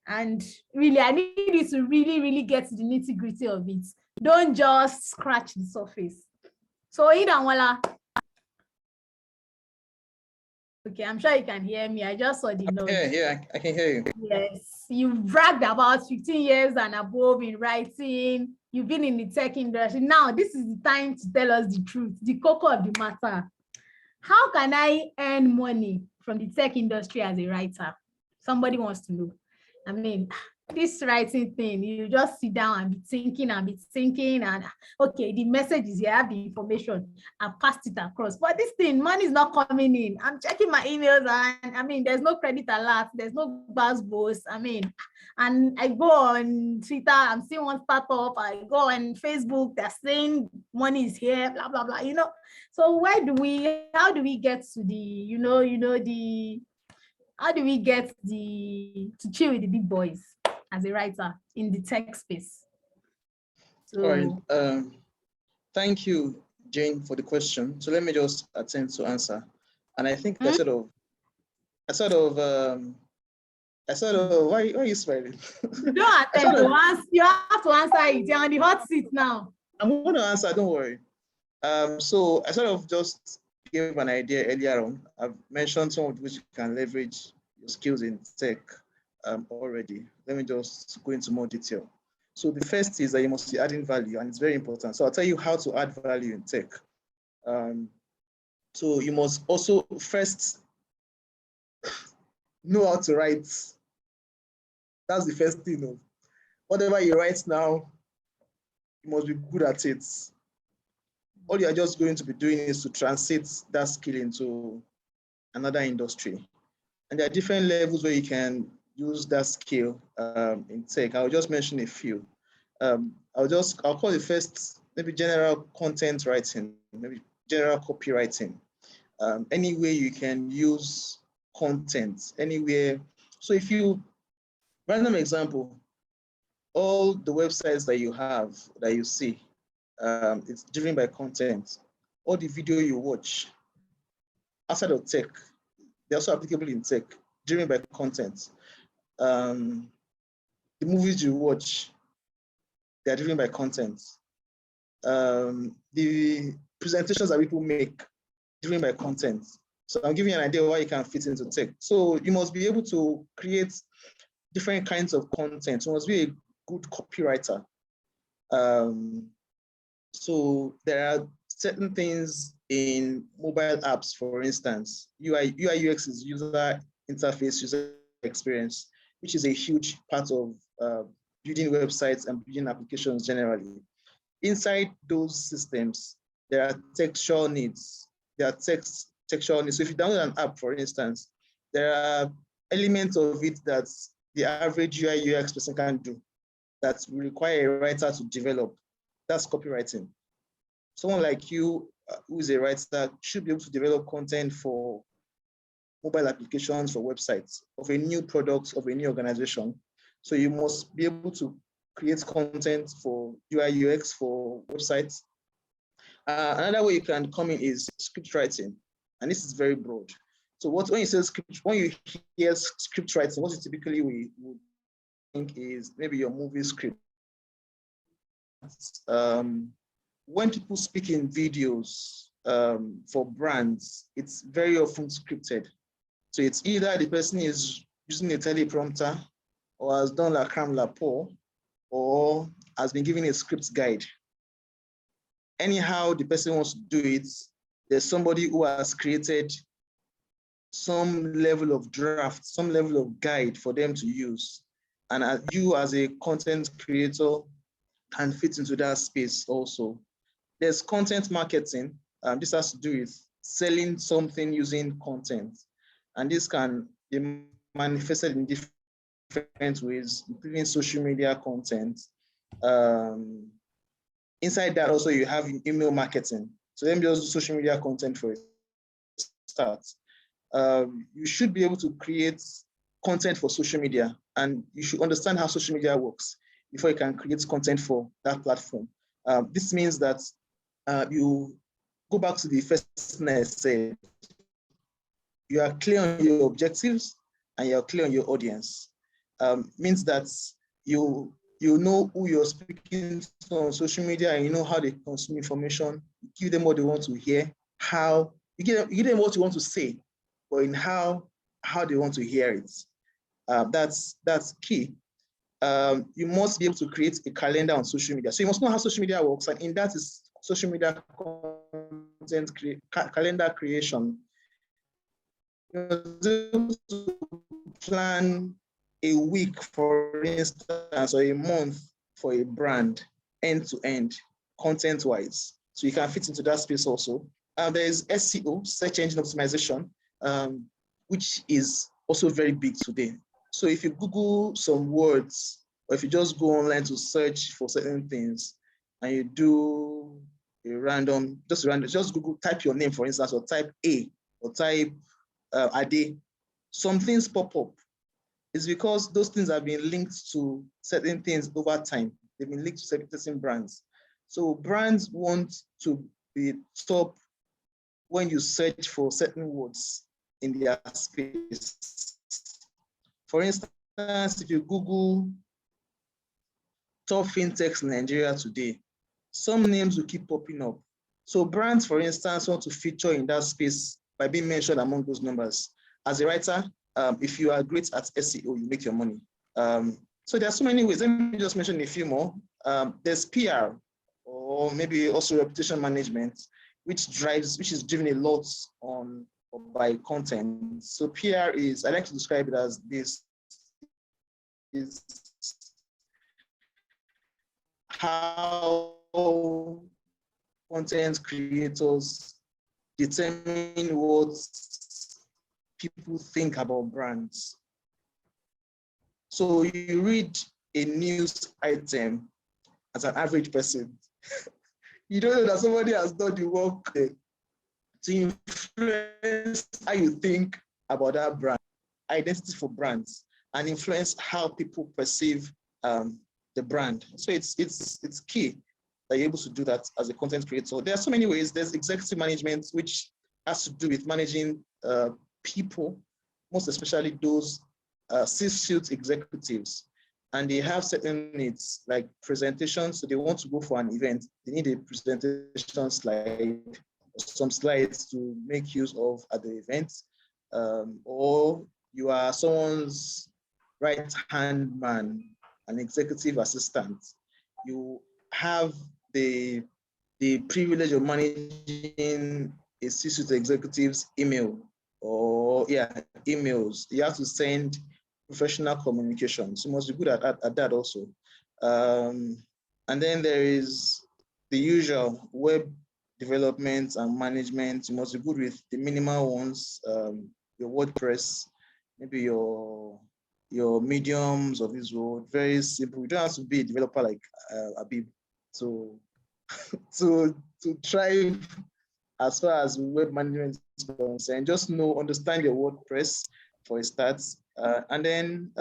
And really, I need you to really get to the nitty-gritty of it. Don't just scratch the surface. So Oyinda Mala. Okay, I'm sure you can hear me. I just saw the note. Yeah, I can hear you. Yes, you've bragged about 15 years and above in writing. You've been in the tech industry. Now, this is the time to tell us the truth, the cocoa of the matter. How can I earn money from the tech industry as a writer? Somebody wants to know. I mean, this writing thing, you just sit down and be thinking and okay, the message is here, I have the information, I passed it across. But this thing, money is not coming in. I'm checking my emails and I mean, there's no credit alert, there's no buzz boost. I mean, and I go on Twitter, I'm seeing one startup, I go on Facebook, they're saying money is here, blah, blah, blah, you know. So how do we get to the, how do we get to chill with the big boys as a writer in the tech space? So, all right. Thank you, Jane, for the question. So let me just attempt to answer. And I think I sort of, why are you smiling? Don't attempt to answer. You have to answer it. You're on the hot seat now. I'm going to answer, don't worry. So I sort of just gave an idea earlier on. I've mentioned some of which you can leverage your skills in tech already. Let me just go into more detail. So the first is that you must be adding value, and it's very important. So I'll tell you how to add value in tech. So you must also first know how to write. That's the first thing. Whatever you write now, you must be good at it. All you are just going to be doing is to translate that skill into another industry. And there are different levels where you can use that skill in tech. I'll just mention a few. I'll call the first, maybe general content writing, maybe general copywriting. Any way you can use content, anywhere. So if you, random example, all the websites that you have, that you see, it's driven by content. All the video you watch outside of tech, they're also applicable in tech, driven by content. The movies you watch, they're driven by content. The presentations that people make, driven by content. So I'm giving you an idea of why you can fit into tech. So you must be able to create different kinds of content. You must be a good copywriter. So there are certain things in mobile apps, for instance, UI UX is user interface, user experience, which is a huge part of building websites and building applications generally. Inside those systems, there are textual needs. There are textual needs. So if you download an app, for instance, there are elements of it that the average UI UX person can't do, that will require a writer to develop. That's copywriting. Someone like you, who is a writer, should be able to develop content for mobile applications, for websites, of a new product, of a new organization. So you must be able to create content for UI UX, for websites. Another way you can come in is script writing, and this is very broad. So when you hear script writing, what typically we would think is maybe your movie script. When people speak in videos for brands, it's very often scripted. So it's either the person is using a teleprompter, or has done la crème la pour, or has been given a script guide. Anyhow the person wants to do it, there's somebody who has created some level of draft, some level of guide for them to use. And you as a content creator, can fit into that space also. There's content marketing. This has to do with selling something using content. And this can be manifested in different ways, including social media content. Inside that also you have email marketing. So let me just do social media content for a start. You should be able to create content for social media, and you should understand how social media works before you can create content for that platform. This means that you go back to the first thing I said. You are clear on your objectives and you're clear on your audience. Means that you know who you're speaking to on social media, and you know how they consume information. You give them what they want to hear, how you give them what you want to say, but in how they want to hear it. That's key. You must be able to create a calendar on social media. So you must know how social media works, and in that is social media content calendar creation. You plan a week, for instance, or a month for a brand, end to end, content-wise. So you can fit into that space also. There is SEO, search engine optimization, which is also very big today. So if you Google some words, or if you just go online to search for certain things, and you do just Google, type your name, for instance, or type A, or type Ade, some things pop up. It's because those things have been linked to certain things over time. They've been linked to certain brands. So brands want to be top when you search for certain words in their space. For instance, if you Google top fintechs in Nigeria today, some names will keep popping up. So brands, for instance, want to feature in that space by being mentioned among those numbers. As a writer, if you are great at SEO, you make your money. So there are so many ways. Let me just mention a few more. There's PR, or maybe also reputation management, which is driven a lot by content. So PR is, I like to describe it as this, is how content creators determine what people think about brands. So you read a news item as an average person. You don't know that somebody has done the work to influence how you think about that brand, identity for brands, and influence how people perceive the brand. So it's key that you're able to do that as a content creator. There are so many ways. There's executive management, which has to do with managing people, most especially those C-suite executives, and they have certain needs like presentations. So they want to go for an event, they need a presentation slide, some slides to make use of at the event, or you are someone's right-hand man, an executive assistant. You have the privilege of managing a C-suite executive's email, or emails. You have to send professional communications. You must be good at that also. And then there is the usual web development and management. You must be good with the minimal ones, your WordPress, maybe your mediums of this world. Very simple. You don't have to be a developer like Abib to thrive as far as web management is concerned. Just understand your WordPress for a start. And then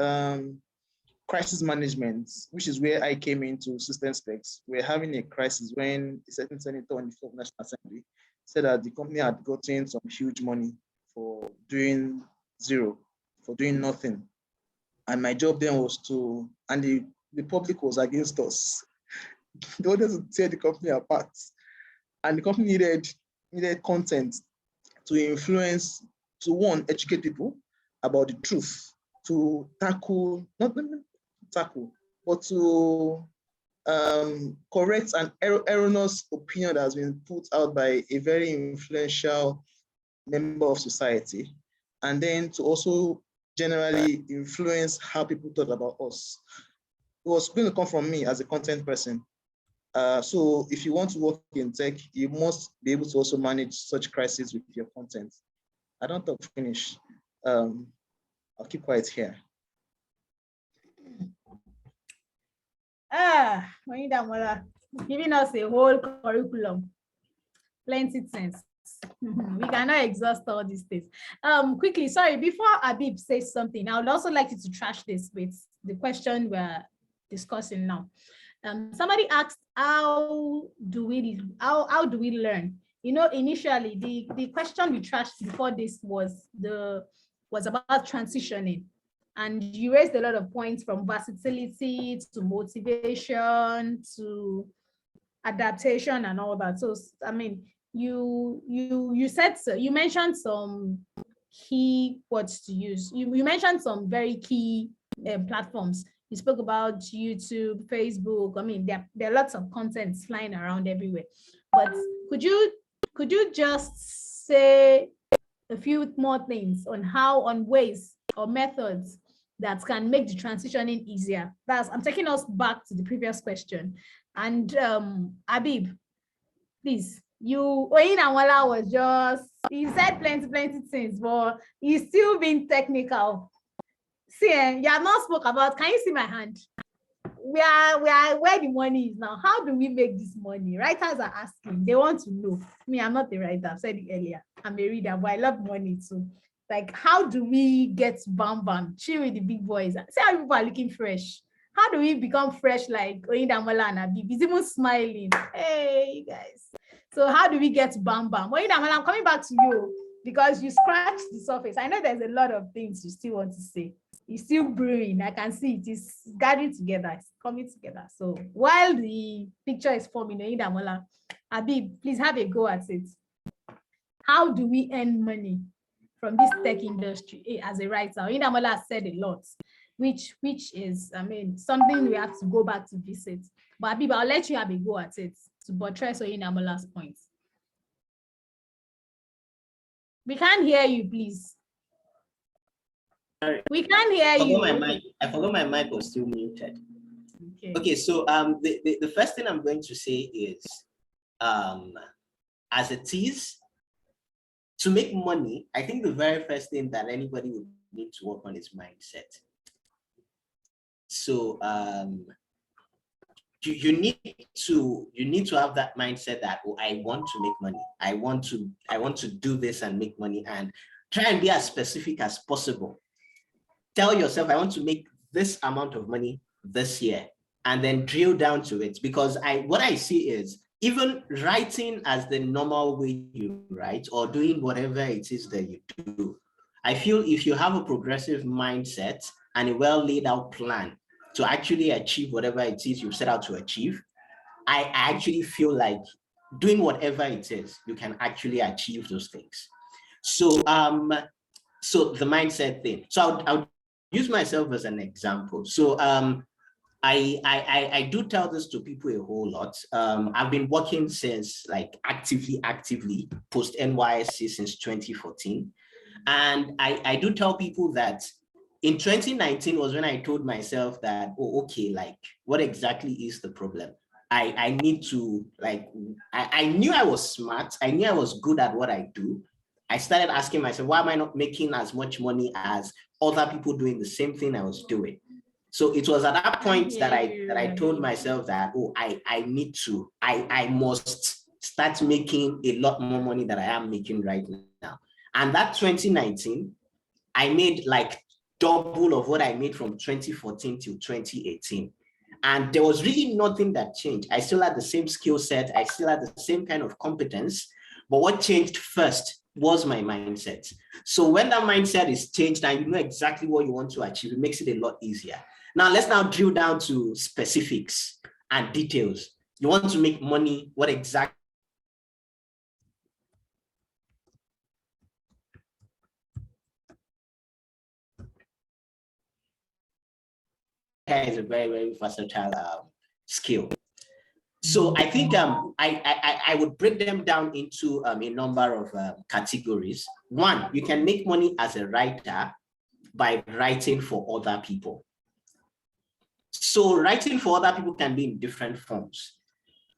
crisis management, which is where I came into System Specs. We're having a crisis when a certain senator on the floor of National Assembly said that the company had gotten some huge money for doing zero, for doing nothing. And my job then was and the public was against us. They wanted to tear the company apart. And the company needed content to influence, to one, educate people about the truth, to but to correct an erroneous opinion that has been put out by a very influential member of society, and then to also generally influence how people thought about us. It was going to come from me as a content person. So if you want to work in tech, you must be able to also manage such crises with your content. I don't talk finish. I'll keep quiet here. Giving us a whole curriculum. Plenty sense. We cannot exhaust all these things. Quickly, sorry, before Abib says something, I would also like you to trash this with the question we're discussing now. Somebody asked, how do we learn? You know, initially the question we trashed before this was about transitioning. And you raised a lot of points from versatility to motivation to adaptation and all that. So I mean, you said so, you mentioned some key words to use. You mentioned some very key platforms. You spoke about YouTube, Facebook. I mean, there are lots of content flying around everywhere. But could you just say a few more things on ways or methods that can make the transitioning easier? I'm taking us back to the previous question. And Abib, please, Oyindamola was just, he said plenty things, but he's still being technical. See, you have not spoke about, can you see my hand? We are where the money is now. How do we make this money? Writers are asking, they want to know. Me, I'm not a writer, I've said it earlier. I'm a reader, but I love money too. Like, how do we get bam, chill with the big boys? See how people are looking fresh. How do we become fresh like Oyindamola and Abib? He's even smiling. Hey, guys. So how do we get bam? Oyindamola, I'm coming back to you because you scratched the surface. I know there's a lot of things you still want to say. It's still brewing. I can see it is gathering together. It's coming together. So while the picture is forming, Oyindamola, Abib, please have a go at it. How do we earn money from this tech industry as a writer? Oyindamola has said a lot, which is, I mean, something we have to go back to visit. But Abib, I'll let you have a go at it to buttress Oyindamola's points. We can't hear you, please. We can't hear you. I forgot my mic was still muted. Okay, so the first thing I'm going to say is, as a tease, to make money, I think the very first thing that anybody would need to work on is mindset. So you need to have that mindset that, oh, I want to make money. I want to do this and make money, and try and be as specific as possible. Tell yourself, I want to make this amount of money this year, and then drill down to it. Because what I see is, even writing as the normal way you write, or doing whatever it is that you do, I feel if you have a progressive mindset and a well laid out plan to actually achieve whatever it is you set out to achieve, I actually feel like doing whatever it is, you can actually achieve those things. So so the mindset thing. So I'll use myself as an example. So I do tell this to people a whole lot. I've been working since, like, actively post NYSC since 2014. And I do tell people that in 2019 was when I told myself that, oh, okay, like, what exactly is the problem? I need to, like, I knew I was smart. I knew I was good at what I do. I started asking myself, why am I not making as much money as other people doing the same thing I was doing? So it was at that point that I told myself that, oh, I must start making a lot more money than I am making right now. And that 2019, I made like double of what I made from 2014 to 2018. And there was really nothing that changed. I still had the same skill set. I still had the same kind of competence. But what changed first was my mindset. So when that mindset is changed and you know exactly what you want to achieve, it makes it a lot easier. Now, let's now drill down to specifics and details. You want to make money, what exactly? Is a very, very versatile skill. So I think I would break them down into a number of categories. One, you can make money as a writer by writing for other people. So writing for other people can be in different forms.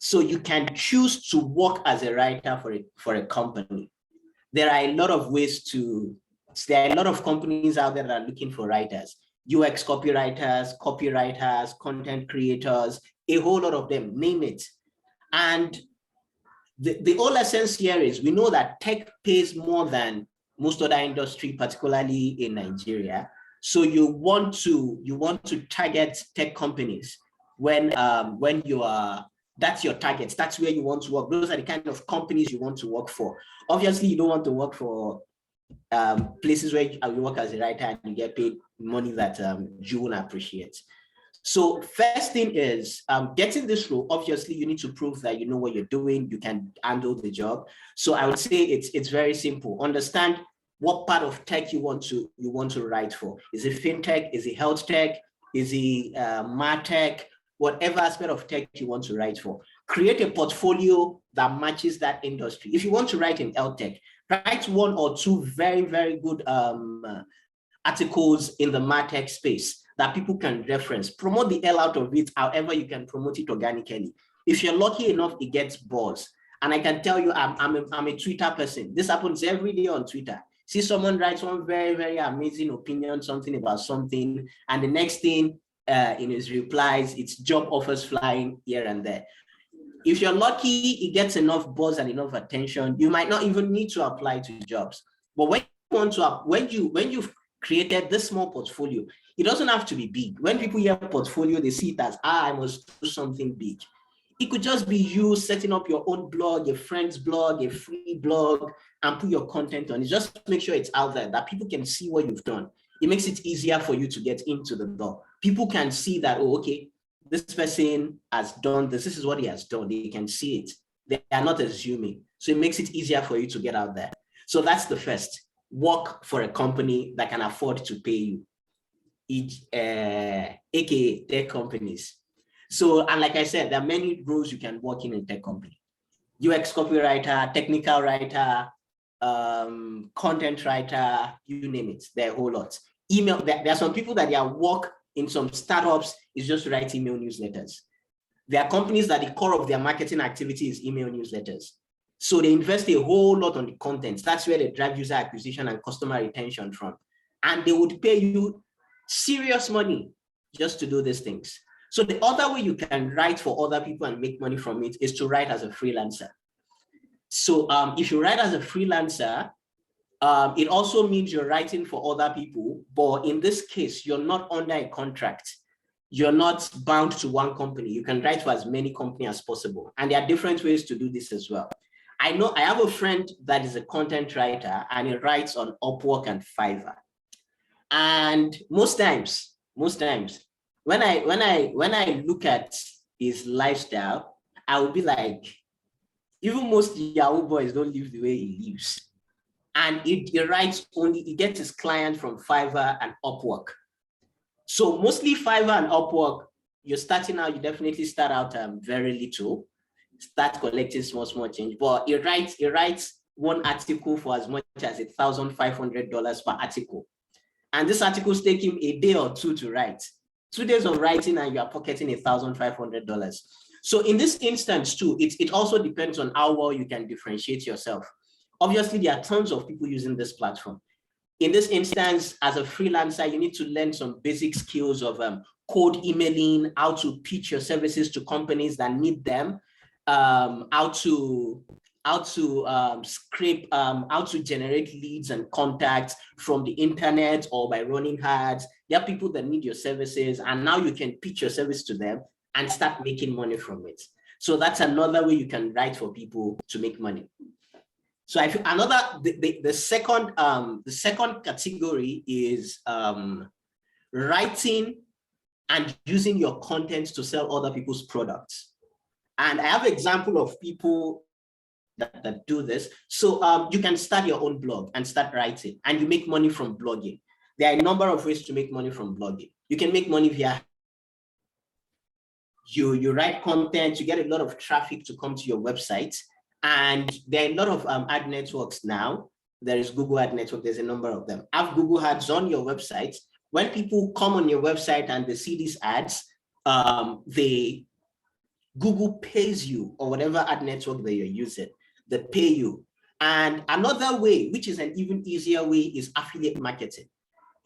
So you can choose to work as a writer for a company. There are a lot of there are a lot of companies out there that are looking for writers, UX copywriters, content creators, a whole lot of them, name it. And the whole essence here is we know that tech pays more than most other industry, particularly in Nigeria. So you want to target tech companies when that's your target. That's where you want to work. Those are the kind of companies you want to work for. Obviously, you don't want to work for places where you work as a writer and you get paid money that you won't appreciate. So first thing is getting this role. Obviously, you need to prove that you know what you're doing. You can handle the job. So I would say it's very simple. Understand what part of tech you want to write for. Is it fintech? Is it health tech? Is it martech? Whatever aspect of tech you want to write for. Create a portfolio that matches that industry. If you want to write in health tech, write 1 or 2 very, very good articles in the martech space that people can reference. Promote the hell out of it, however you can promote it organically. If you're lucky enough, it gets buzz. And I can tell you, I'm a Twitter person. This happens every day on Twitter. See someone writes one very, very amazing opinion, something about something, and the next thing in his replies, it's job offers flying here and there. If you're lucky, it gets enough buzz and enough attention. You might not even need to apply to jobs. But when you've created this small portfolio, it doesn't have to be big. When people hear portfolio, they see it as, I must do something big. It could just be you setting up your own blog, your friend's blog, a free blog, and put your content on it. Just make sure it's out there, that people can see what you've done. It makes it easier for you to get into the door. People can see that, oh, okay, this person has done this. This is what he has done. They can see it. They are not assuming. So it makes it easier for you to get out there. So that's the first. Work for a company that can afford to pay you, aka tech companies. So, and like I said, there are many roles you can work in a tech company. UX copywriter, technical writer, content writer, you name it. There are a whole lot. Email, there are some people that their work in some startups is just to write email newsletters. There are companies that the core of their marketing activity is email newsletters. So they invest a whole lot on the content. That's where they drive user acquisition and customer retention from. And they would pay you serious money just to do these things. So the other way you can write for other people and make money from it is to write as a freelancer. So if you write as a freelancer, it also means you're writing for other people, but in this case, you're not under a contract. You're not bound to one company. You can write for as many companies as possible. And there are different ways to do this as well. I know I have a friend that is a content writer and he writes on Upwork and Fiverr. And most times, when I look at his lifestyle, I will be like, even most Yahoo boys don't live the way he lives. And he writes only, he gets his clients from Fiverr and Upwork. So mostly Fiverr and Upwork, you're starting out, you definitely start out very little, start collecting small change. But he writes one article for as much as $1,500 per article. And this article take him a day or 2 to write. 2 days of writing and you are pocketing $1,500. So in this instance too, it also depends on how well you can differentiate yourself. Obviously, there are tons of people using this platform. In this instance, as a freelancer, you need to learn some basic skills of cold emailing, how to pitch your services to companies that need them, how to scrape, how to generate leads and contacts from the internet or by running ads. There are people that need your services, and now you can pitch your service to them and start making money from it. So that's another way you can write for people to make money. So I feel the second category is writing and using your content to sell other people's products. And I have an example of people that do this. So you can start your own blog and start writing, and you make money from blogging. There are a number of ways to make money from blogging. You can make money via you write content, you get a lot of traffic to come to your website. And there are a lot of ad networks now. There is Google Ad Network, there's a number of them. Have Google Ads on your website. When people come on your website and they see these ads, they Google pays you, or whatever ad network that you're using, they pay you. And another way, which is an even easier way, is affiliate marketing.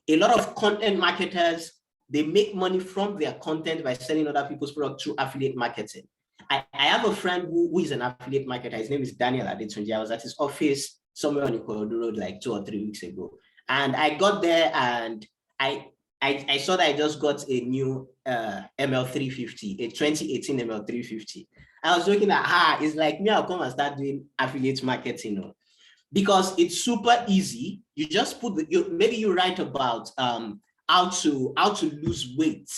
A lot of content marketers, they make money from their content by selling other people's products through affiliate marketing. I have a friend who is an affiliate marketer. His name is Daniel Adetunji. I was at his office somewhere on Ikorodu Road like 2 or 3 weeks ago. And I got there and I saw that I just got a new ML350, a 2018 ML350. I was looking at, it's like me, I'll come and start doing affiliate marketing, you know, because it's super easy. You just put maybe you write about how to lose weight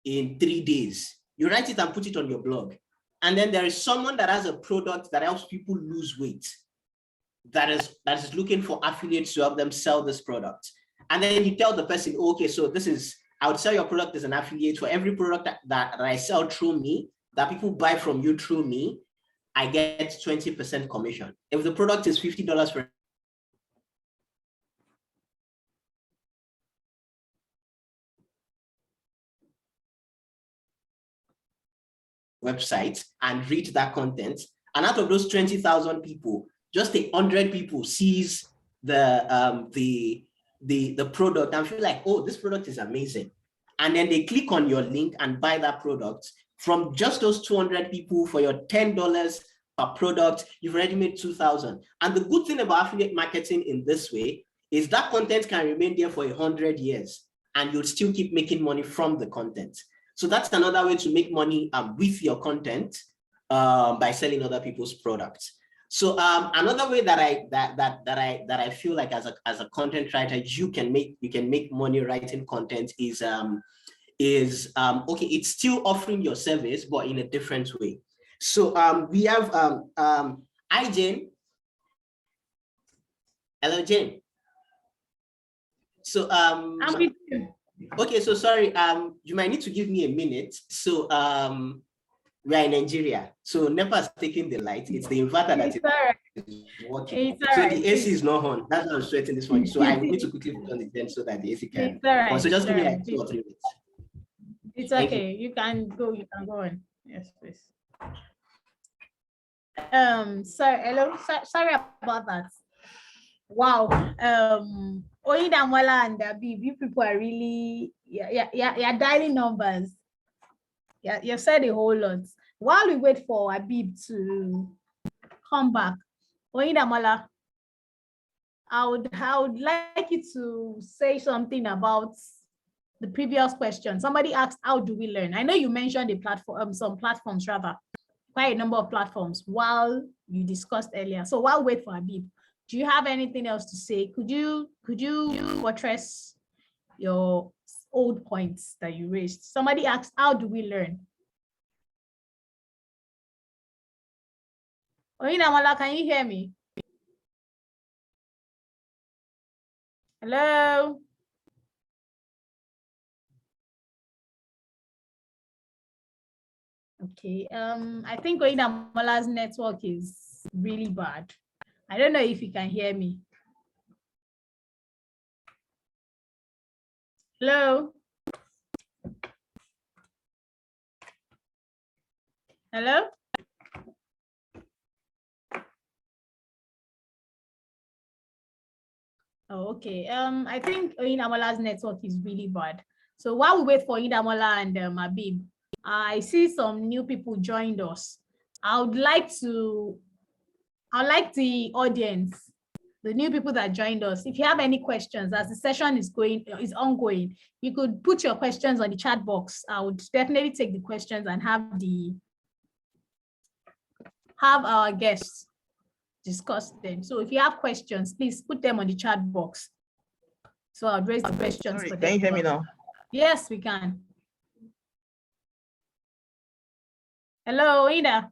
in 3 days. You write it and put it on your blog. And then there is someone that has a product that helps people lose weight, that is looking for affiliates to help them sell this product. And then you tell the person, okay, so this is, I would sell your product as an affiliate. For every product that I sell through me, that people buy from you through me, I get 20% commission. If the product is $50 for website and read that content, and out of those 20,000 people, just 100 people sees the product and feel like, oh, this product is amazing. And then they click on your link and buy that product. From just those 200 people, for your $10 per product, you've already made 2,000. And the good thing about affiliate marketing in this way is that content can remain there for 100 years and you'll still keep making money from the content. So that's another way to make money with your content by selling other people's products. So another way that I feel like as a content writer you can make money writing content is okay, it's still offering your service but in a different way. So we have hi Jane. Hello Jane. So I'm with you. okay, so sorry, you might need to give me a minute. So we are in Nigeria, so NEPA is taking the light. It's the inverter that is working. So the AC is not on. That's why I'm sweating this morning. So I need to quickly put on the vent so that the AC can. So just give me like 2 or 3 minutes. It's okay. You can go on. Yes, please. Hello. Sorry about that. Wow. Oyindamola and Habib, you people are really, you're dialing numbers. Yeah, you've said a whole lot. While we wait for Habib to come back, Oyindamola, I would like you to say something about the previous question. Somebody asked, how do we learn? I know you mentioned a platform, some platforms rather, quite a number of platforms while you discussed earlier. So while we wait for Habib, do you have anything else to say? Could you address your old points that you raised? Somebody asked, how do we learn? Oyindamola, can you hear me? Hello? Okay, I think Oyindamola's network is really bad. I don't know if you can hear me. Hello? Hello? Oh, okay. I think Oyindamola's network is really bad. So while we wait for Oyindamola and Habib, I see some new people joined us. I'd like the audience, the new people that joined us, if you have any questions as the session is ongoing, you could put your questions on the chat box. I would definitely take the questions and have our guests discuss them. So if you have questions, please put them on the chat box. So I'll raise the questions. Sorry, can you hear me now? Yes, we can. Hello, Ida.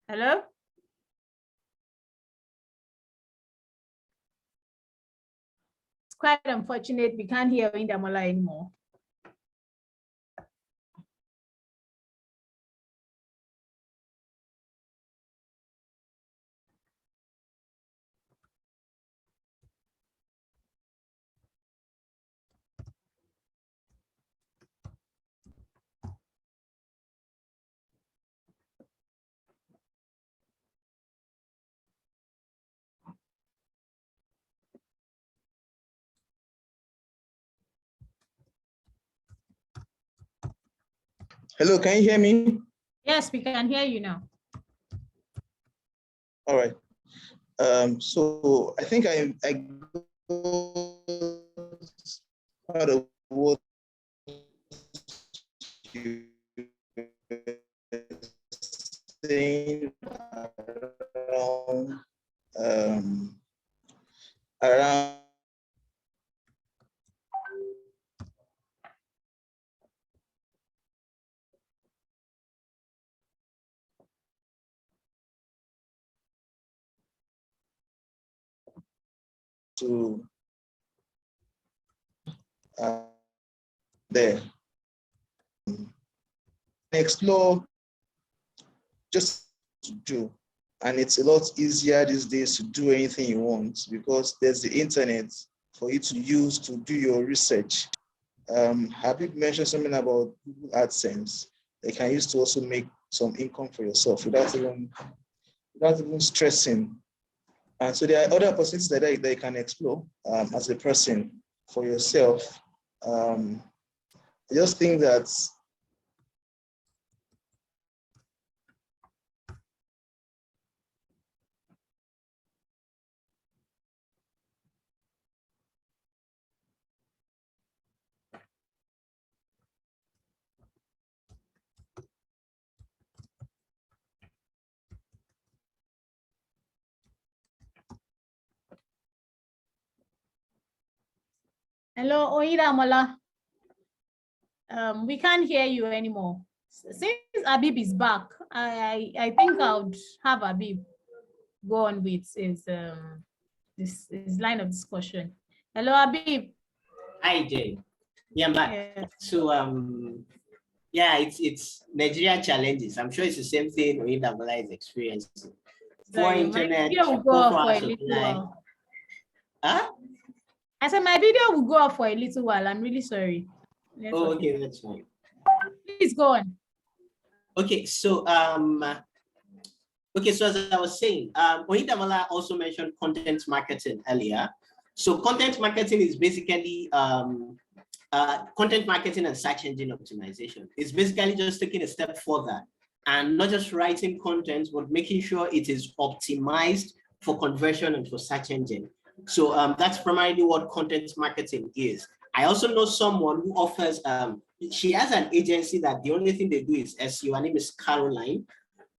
Hello? It's quite unfortunate we can't hear Oyindamola anymore. Hello, can you hear me? Yes, we can hear you now. All right. So I think I part of what you saying around to there. Explore just to do. And it's a lot easier these days to do anything you want because there's the internet for you to use to do your research. Habib mentioned something about Google AdSense. They can use to also make some income for yourself without even stressing. And so there are other opportunities that you can explore as a person for yourself. I just think that Hello, Oidamola. We can't hear you anymore. Since Habib is back, I think I would have Habib go on with his line of discussion. Hello, Habib. Hi, Jay. Yeah, I'm back. Yeah. So yeah, it's Nigeria challenges. I'm sure it's the same thing Oyedamola is experiencing. Poor Sorry, internet, my video will go poor off for power a little supply. while. Huh? I said my video will go off for a little while. I'm really sorry. That's Oh, okay, that's fine. Please go on. Okay, so so as I was saying, Oyedamola also mentioned content marketing earlier. So content marketing is basically content marketing and search engine optimization. It's basically just taking a step further and not just writing content, but making sure it is optimized for conversion and for search engine. So that's primarily what content marketing is. I also know someone who offers, she has an agency that the only thing they do is SEO. Her name is Caroline,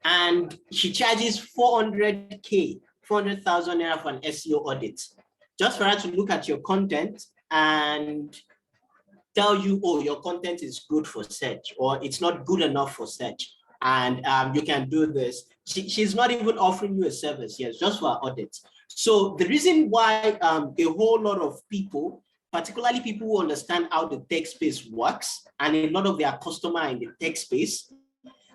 and she charges 400,000 naira for an SEO audit, just for her to look at your content and tell you, oh, your content is good for search or it's not good enough for search. And you can do this. She's not even offering you a service, yes, just for audit. So the reason why a whole lot of people, particularly people who understand how the tech space works, and a lot of their customer in the tech space,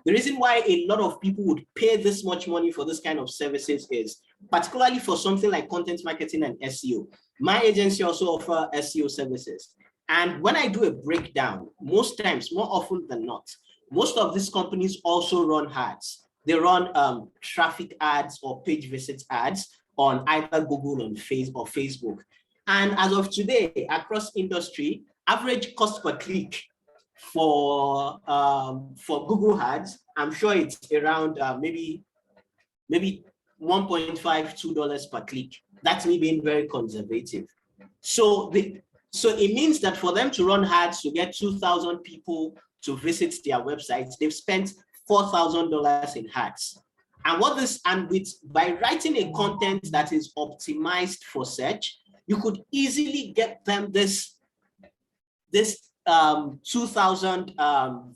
the reason why a lot of people would pay this much money for this kind of services is particularly for something like content marketing and SEO. My agency also offers SEO services. And when I do a breakdown, most times, more often than not, most of these companies also run ads. They run traffic ads or page visit ads on either Google or Facebook. And as of today, across industry, average cost per click for Google ads, I'm sure it's around maybe $1.5 to $2 per click. That's me being very conservative. So it means that for them to run ads to get 2,000 people to visit their websites, they've spent $4,000 in ads. And by writing a content that is optimized for search, you could easily get them this 2,000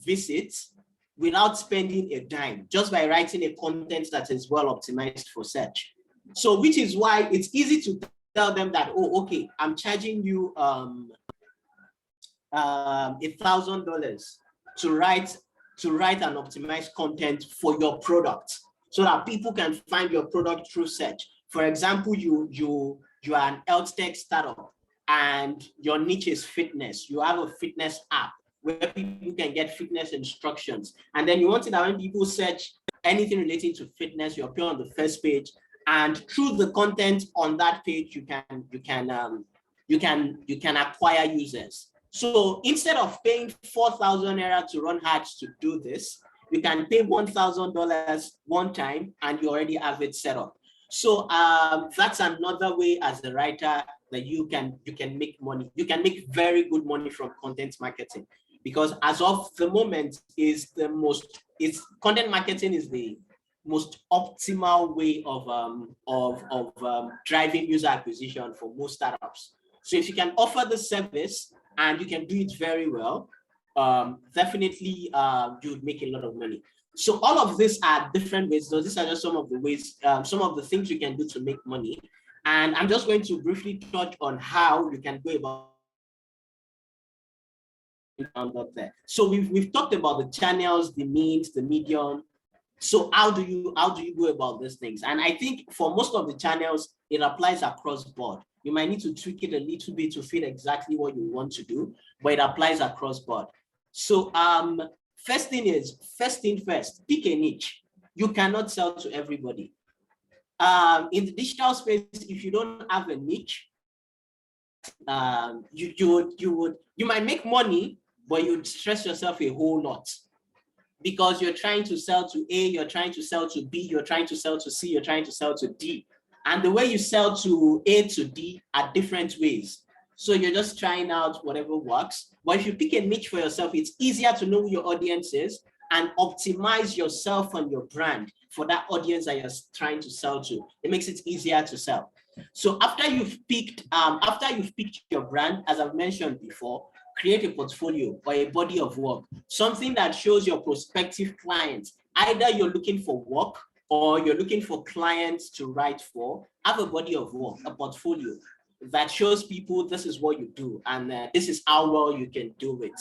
visits without spending a dime, just by writing a content that is well optimized for search. So which is why it's easy to tell them that, oh, okay, I'm charging you $1,000 to write an optimized content for your product so that people can find your product through search. For example, you are an health tech startup and your niche is fitness. You have a fitness app where people can get fitness instructions. And then you want it that when people search anything relating to fitness, you appear on the first page. And through the content on that page, you can acquire users. So instead of paying 4,000 naira to run ads to do this, you can pay $1,000 one time and you already have it set up. So that's another way as a writer that you can make money. You can make very good money from content marketing, because as of the moment content marketing is the most optimal way of driving user acquisition for most startups. So if you can offer the service and you can do it very well, definitely you would make a lot of money. So all of these are different ways. So these are just some of the ways, some of the things you can do to make money. And I'm just going to briefly touch on how you can go about there. So we've talked about the channels, the means, the medium. So how do you go about these things? And I think for most of the channels, it applies across board. You might need to tweak it a little bit to fit exactly what you want to do, but it applies across board. So first thing first, pick a niche. You cannot sell to everybody. In the digital space, if you don't have a niche, you might make money, but you'd stress yourself a whole lot, because you're trying to sell to A, you're trying to sell to B, you're trying to sell to C, you're trying to sell to D. And the way you sell to A to D are different ways. So you're just trying out whatever works. But if you pick a niche for yourself, it's easier to know who your audience is and optimize yourself and your brand for that audience that you're trying to sell to. It makes it easier to sell. So after you've picked your brand, as I've mentioned before, create a portfolio or a body of work, something that shows your prospective clients. Either you're looking for work or you're looking for clients to write for. Have a body of work, a portfolio that shows people this is what you do and this is how well you can do it.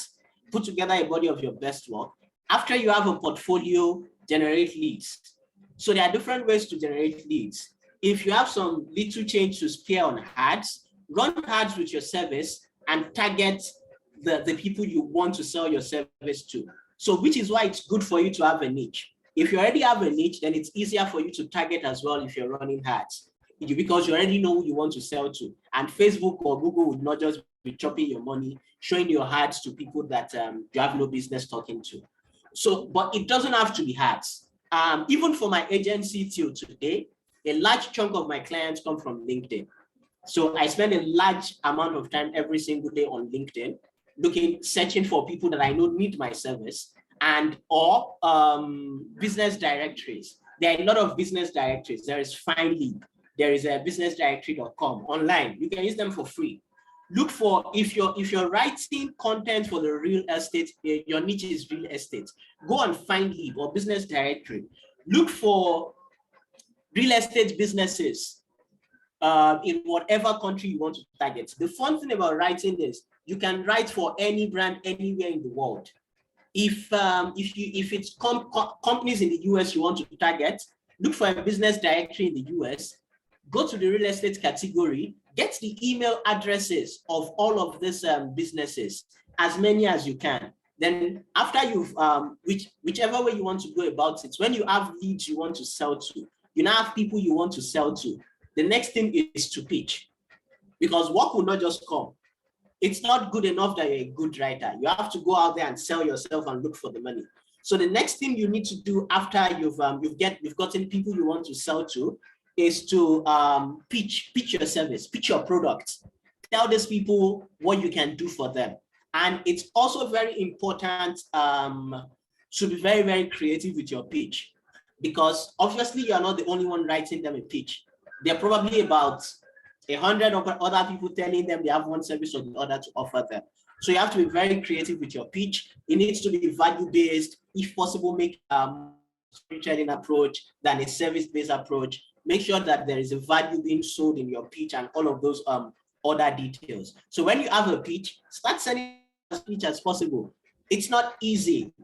Put together a body of your best work. After you have a portfolio, generate leads. So there are different ways to generate leads. If you have some little change to spare on ads, run ads with your service and target the people you want to sell your service to. So which is why it's good for you to have a niche. If you already have a niche, then it's easier for you to target as well if you're running ads, because you already know who you want to sell to. And Facebook or Google would not just be chopping your money, showing your ads to people that you have no business talking to. So, but it doesn't have to be ads. Even for my agency till today, a large chunk of my clients come from LinkedIn. So I spend a large amount of time every single day on LinkedIn, searching for people that I know need my service, and or business directories. There are a lot of business directories. There is FindLead. There is a businessdirectory.com online. You can use them for free. Look for, if you're writing content for the real estate, your niche is real estate, go on FindLead or business directory. Look for real estate businesses in whatever country you want to target. The fun thing about writing is you can write for any brand anywhere in the world. If it's companies in the US you want to target, look for a business directory in the US, go to the real estate category, get the email addresses of all of these businesses, as many as you can. Then after you've, whichever way you want to go about it, when you have leads you want to sell to, you now have people you want to sell to, the next thing is to pitch, because work will not just come. It's not good enough that you're a good writer. You have to go out there and sell yourself and look for the money. So the next thing you need to do after you've gotten people you want to sell to is to pitch your service, pitch your product. Tell these people what you can do for them. And it's also very important to be very, very creative with your pitch, because obviously you're not the only one writing them a pitch. There are probably about 100 other people telling them they have one service or the other to offer them. So you have to be very creative with your pitch. It needs to be value-based. If possible, make a storytelling approach than a service-based approach. Make sure that there is a value being sold in your pitch and all of those other details. So when you have a pitch, start sending as much as possible. It's not easy.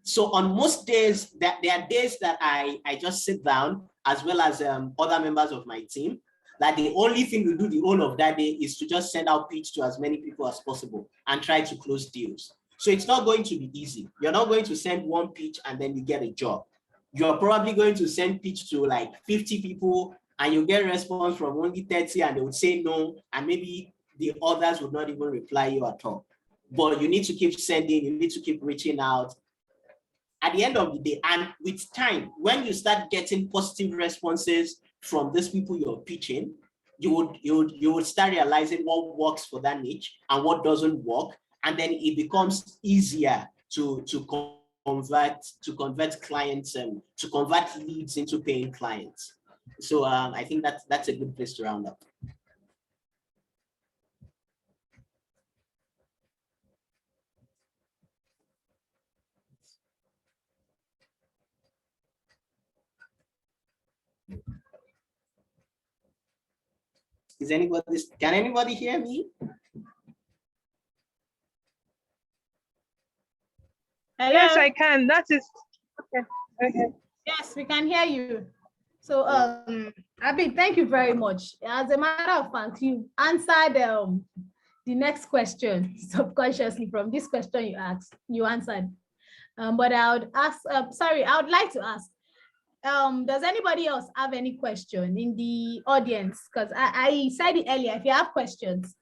So on most days, there are days that I just sit down, as well as other members of my team, that the only thing we do the whole of that day is to just send out pitch to as many people as possible and try to close deals. So it's not going to be easy. You're not going to send one pitch and then you get a job. You're probably going to send pitch to like 50 people and you get a response from only 30 and they would say no, and maybe the others would not even reply you at all. but you need to keep sending, you need to keep reaching out. At the end of the day, and with time, when you start getting positive responses from these people you're pitching, you would start realizing what works for that niche and what doesn't work, and then it becomes easier to convert clients and to convert leads into paying clients. So I think that's a good place to round up. Can anybody hear me? Hello? Yes, I can. That is okay. Okay. Yes, we can hear you. So, Abi, thank you very much. As a matter of fact, you answered the next question subconsciously from this question you asked. You answered. But I would ask. Sorry, I would like to ask. Does anybody else have any question in the audience? Because I said it earlier. If you have questions,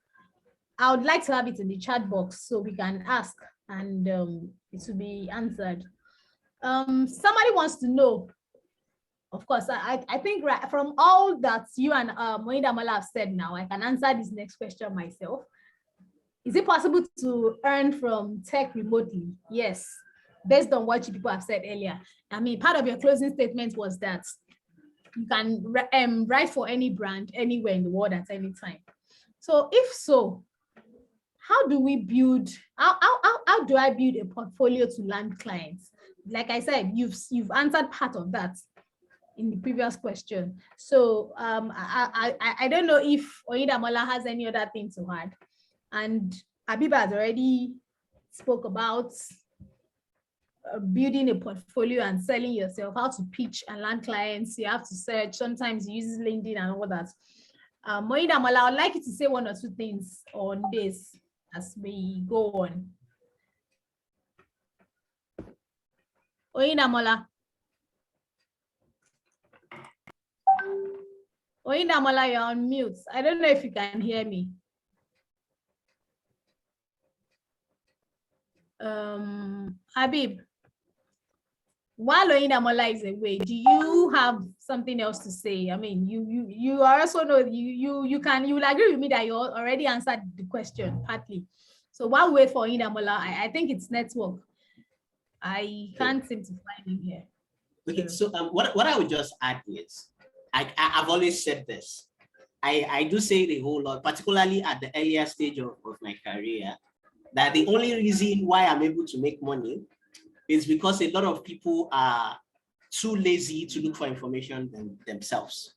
I would like to have it in the chat box so we can ask and it will be answered. Somebody wants to know. Of course, I think from all that you and Moindamola have said now, I can answer this next question myself. Is it possible to earn from tech remotely? Yes, based on what you people have said earlier. I mean, part of your closing statement was that you can write for any brand anywhere in the world at any time. So if so, how do we build, how do I build a portfolio to land clients? Like I said, you've answered part of that in the previous question. So I don't know if Moindamola has any other thing to add. And Abiba has already spoke about building a portfolio and selling yourself, how to pitch and land clients. You have to search. Sometimes you use LinkedIn and all that. Moindamola, I would like you to say one or two things on this as we go on. Moindamola. Moindamola, you're on mute. I don't know if you can hear me. Habib, while Moindamola is away, do you have something else to say? I mean, you also know you will agree with me that you already answered the question partly. So while we wait for Moindamola, I think it's network. I can't seem to find him here. Okay, so what I would just add is, I've always said this. I do say it a whole lot, particularly at the earlier stage of my career, that the only reason why I'm able to make money is because a lot of people are too lazy to look for information themselves.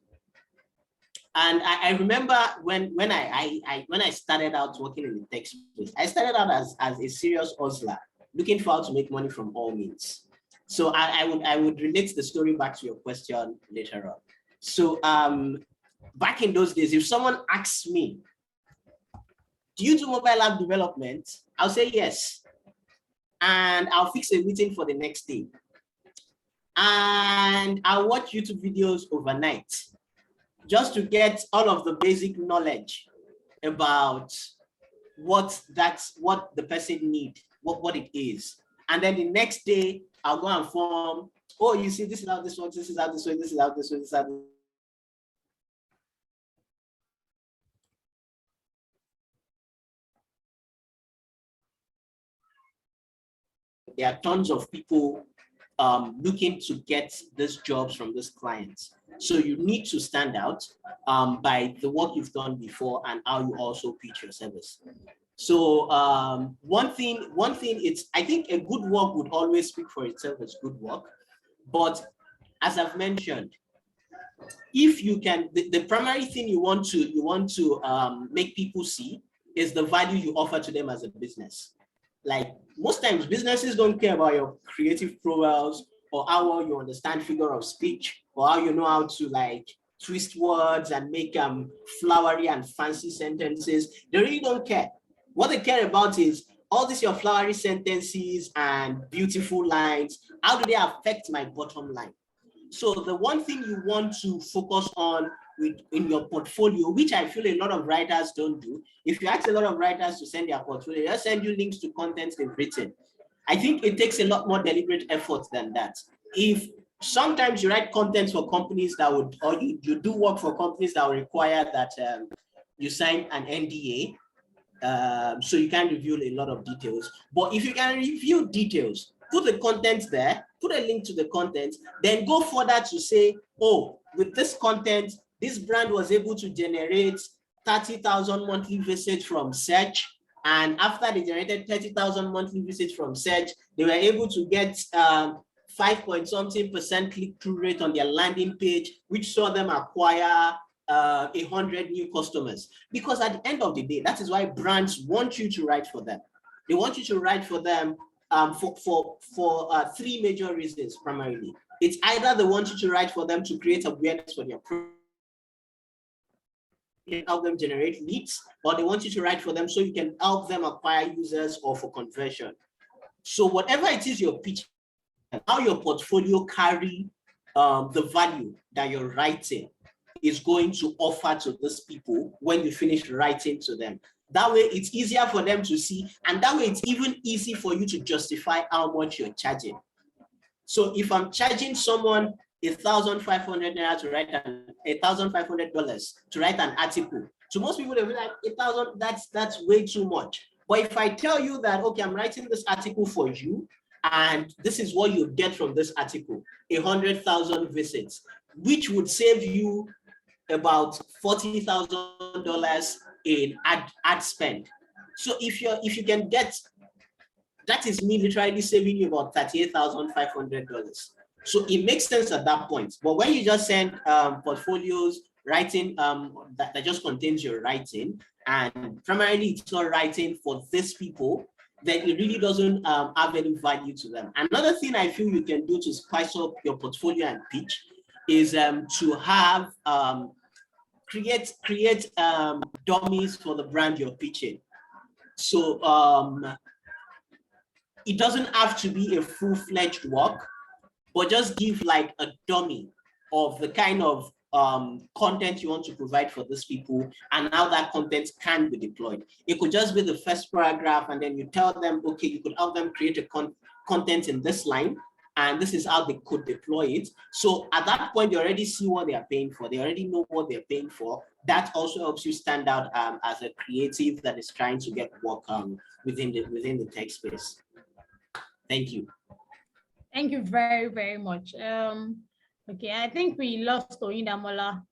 And I remember when I started out working in the tech space, I started out as a serious hustler, looking for how to make money from all means. So I would relate the story back to your question later on. So back in those days, if someone asks me, do you do mobile app development? I'll say yes. And I'll fix a meeting for the next day. And I'll watch YouTube videos overnight just to get all of the basic knowledge about what the person needs, what it is. And then the next day, I'll go and form, oh, you see, this is how this works, this is how this works, this is how this works, this is how this works. There are tons of people looking to get these jobs from these clients. So you need to stand out by the work you've done before and how you also pitch your service. So one thing, I think a good work would always speak for itself as good work. But as I've mentioned, if you can, the primary thing you want to make people see is the value you offer to them as a business. Like most times businesses don't care about your creative prowess or how well you understand figure of speech or how you know how to like twist words and make flowery and fancy sentences. They really don't care. What they care about is all these your flowery sentences and beautiful lines. How do they affect my bottom line? So the one thing you want to focus on in your portfolio, which I feel a lot of writers don't do. If you ask a lot of writers to send their portfolio, they'll send you links to content they've written. I think it takes a lot more deliberate effort than that. If sometimes you write content for companies that would, or you do work for companies that will require that you sign an NDA, so you can reveal a lot of details. But if you can reveal details, put the content there, put a link to the content, then go further to say, oh, with this content, this brand was able to generate 30,000 monthly visits from search. And after they generated 30,000 monthly visits from search, they were able to get 5.something% click-through rate on their landing page, which saw them acquire 100 new customers. Because at the end of the day, that is why brands want you to write for them. They want you to write for them for three major reasons primarily. It's either they want you to write for them to create awareness for their product, help them generate leads, or they want you to write for them so you can help them acquire users or for conversion. So whatever it is you're pitching, how your portfolio carry the value that you're writing is going to offer to these people when you finish writing to them. That way it's easier for them to see, and that way it's even easy for you to justify how much you're charging. So if I'm charging someone $1,500 to write $1,500 to write an article, to most people they'll be like, 1,000, that's way too much. But if I tell you that, okay, I'm writing this article for you, and this is what you get from this article, 100,000 visits, which would save you about $40,000 in ad spend. So if you can get, that is me literally saving you about $38,500. So it makes sense at that point. But when you just send portfolios, writing that just contains your writing, and primarily it's not writing for these people, then it really doesn't have any value to them. Another thing I feel you can do to spice up your portfolio and pitch is to have create dummies for the brand you're pitching. So it doesn't have to be a full-fledged work, but just give like a dummy of the kind of content you want to provide for these people and how that content can be deployed. It could just be the first paragraph, and then you tell them, okay, you could help them create a content in this line, and this is how they could deploy it. So at that point, they already see what they are paying for. They already know what they're paying for. That also helps you stand out as a creative that is trying to get work within the tech space. Thank you. Thank you very, very much. Okay, I think we lost Oyindamola.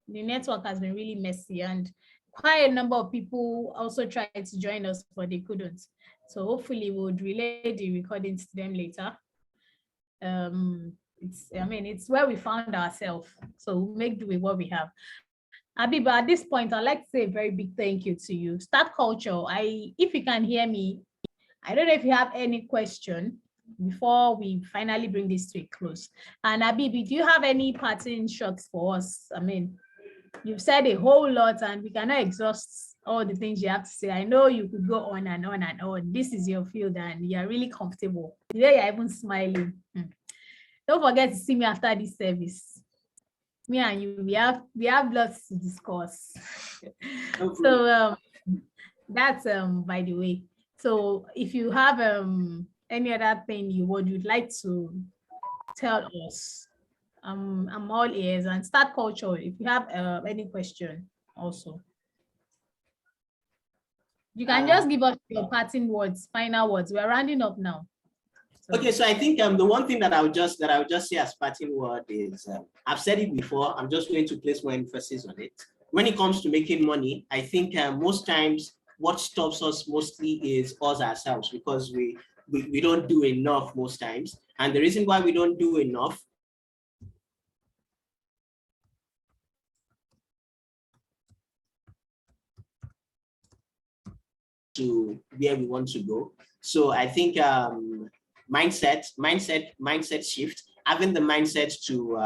The network has been really messy, and quite a number of people also tried to join us, but they couldn't. So hopefully we'll relay the recordings to them later. It's where we found ourselves, so we'll make do with what we have. Abiba, at this point, I'd like to say a very big thank you to you. Start Culture, if you can hear me, I don't know if you have any question before we finally bring this to a close. And Abibi, do you have any parting shots for us? I mean, you've said a whole lot and we cannot exhaust all the things you have to say. I know you could go on and on and on. This is your field and you're really comfortable. Today you're even smiling. Don't forget to see me after this service. Me and you, we have lots to discuss. So that's by the way. So if you have any other thing you'd like to tell us, I'm all ears. And Start Culture, if you have any question also, you can just give us your parting words, final words. We're rounding up now. So. Okay, so I think the one thing that I would just say as parting word is, I've said it before, I'm just going to place more emphasis on it. When it comes to making money, I think most times what stops us mostly is us ourselves, because we don't do enough most times. And the reason why we don't do enough to where we want to go. So I think mindset shift, having the mindset to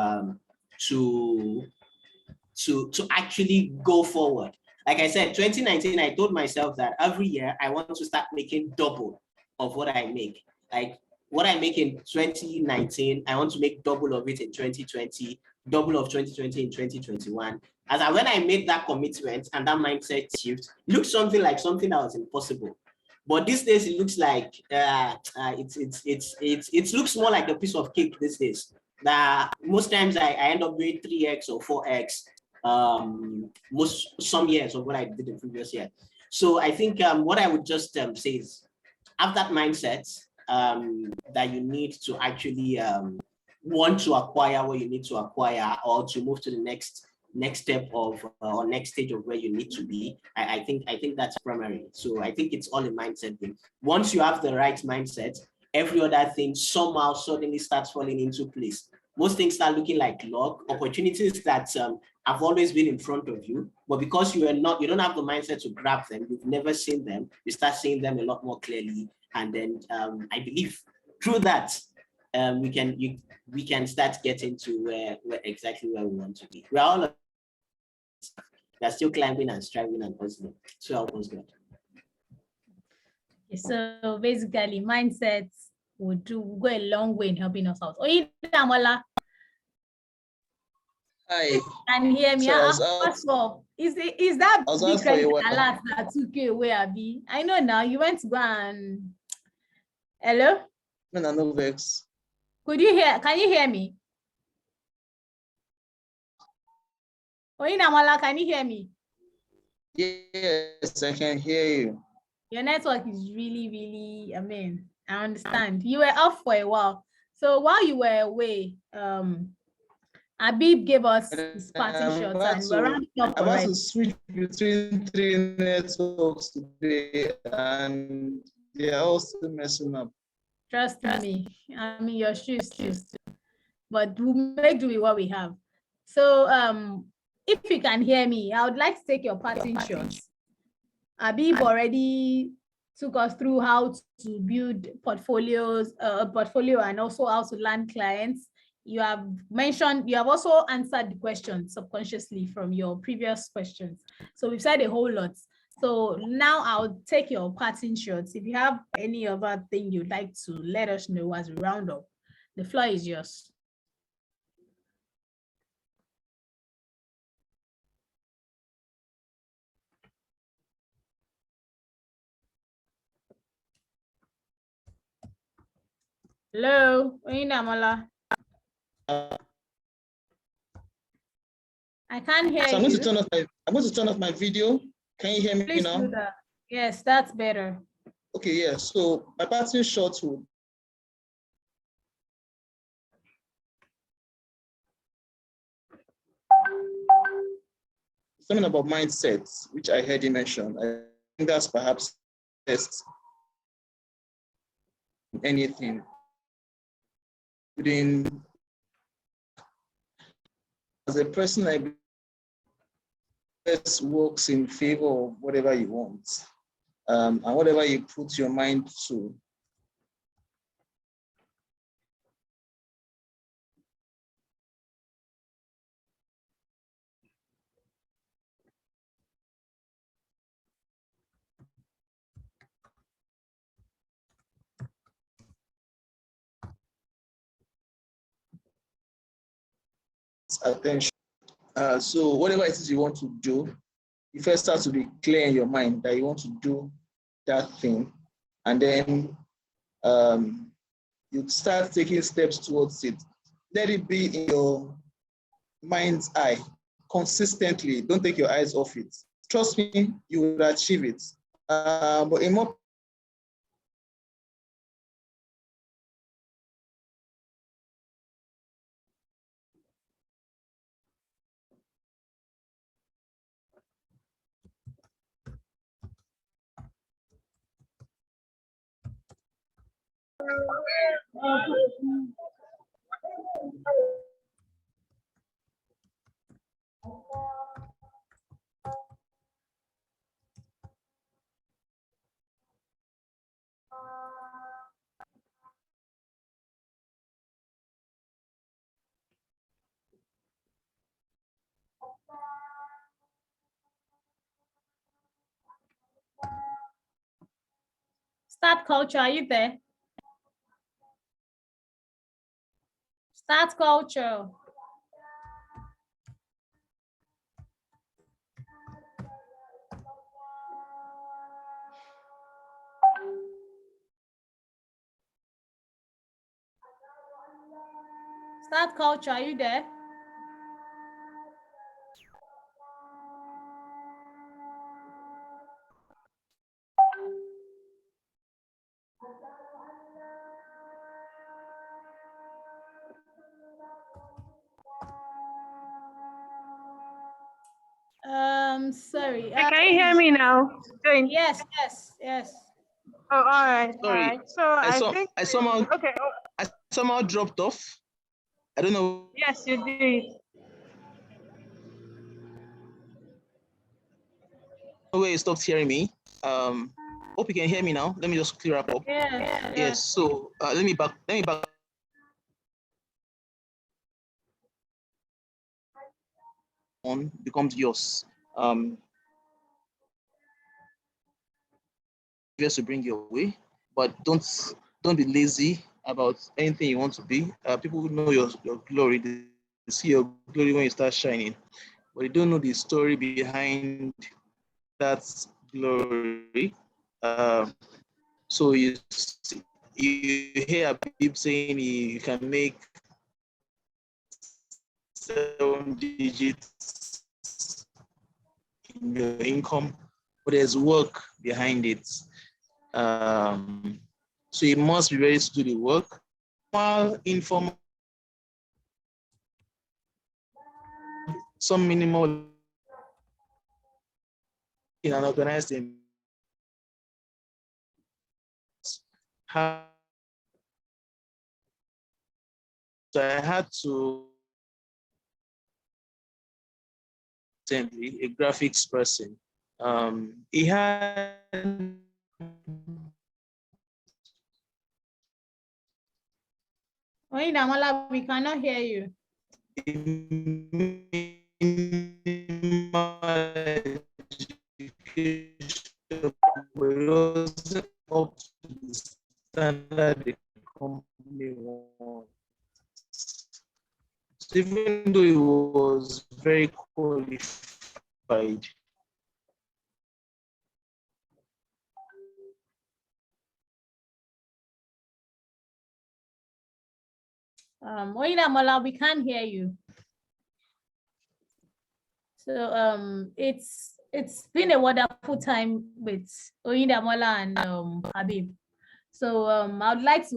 actually go forward. Like I said, 2019, I told myself that every year I want to start making double of what I make. Like what I make in 2019, I want to make double of it in 2020, double of 2020 in 2021, when I made that commitment and that mindset shift, it looked something like something that was impossible. But these days it looks like it looks more like a piece of cake these days. That most times I end up doing 3x or 4x some years of what I did the previous year. So I think what I would just say is have that mindset that you need to actually want to acquire what you need to acquire or to move to the next step of or next stage of where you need to be. I think that's primary. So I think it's all a mindset thing. Once you have the right mindset, every other thing somehow suddenly starts falling into place. Most things start looking like luck, opportunities that have always been in front of you, but because you don't have the mindset to grab them, you've never seen them, you start seeing them a lot more clearly. And then I believe through that, we can start getting to where exactly where we want to be. We're still climbing and striving and hustling. So help us God. So basically, mindsets would go a long way in helping us out. Damola. Hi. Can you hear me? So is that big credit alert that took you away, Abi? I know now you went to go and hello? No vex. Can you hear me? Damola, can you hear me? Yes, I can hear you. Your network is really, I understand. You were off for a while. So while you were away, Habib gave us his parting shots and we're rounding up already. I to switch between 3 networks today and they are also messing up. Trust me, I'm in your shoes too. But we'll make do with what we have. So if you can hear me, I would like to take your parting shots. Habib already took us through how to build portfolio and also how to land clients. You have also answered the questions subconsciously from your previous questions. So we've said a whole lot. So now I'll take your parting shots. If you have any other thing you'd like to let us know as we round up, the floor is yours. Hello, Damola. I can't hear you. I'm going to turn off my video. Can you hear me Please now? do that. Yes, that's better. Okay, yeah. So my parting shot would something about mindsets, which I heard you mention. I think that's perhaps best anything within as a person I best works in favor of whatever you want. And whatever you put your mind to. Attention. So whatever it is you want to do, you first start to be clear in your mind that you want to do that thing, and then you start taking steps towards it. Let it be in your mind's eye consistently. Don't take your eyes off it. Trust me, you will achieve it. But in more Start culture, are you there? Start culture. Start Culture, are you there? Sorry. Can you hear me now? Jane? Yes. Oh, all right. All Sorry, right. So I think I somehow okay. Oh, I somehow dropped off. I don't know yes, you did. where you stopped hearing me. Hope you can hear me now. Let me just clear up. Yes. Yes. So let me back. On becomes yours. Just to bring your way, but don't be lazy about anything you want to be. People know your glory. They see your glory when you start shining, but they don't know the story behind that glory. So you hear Habib saying you can make 7 digits in your income, but there's work behind it. So you must be ready to do the work. While informal, some minimal in an organized environment. So I had to a graphics person. He had Oyindamola, we cannot hear you. Up to the standard the company wants. Even though he was very qualified, Oyindamola, we can't hear you. So it's been a wonderful time with Oyindamola and Habib. So I'd like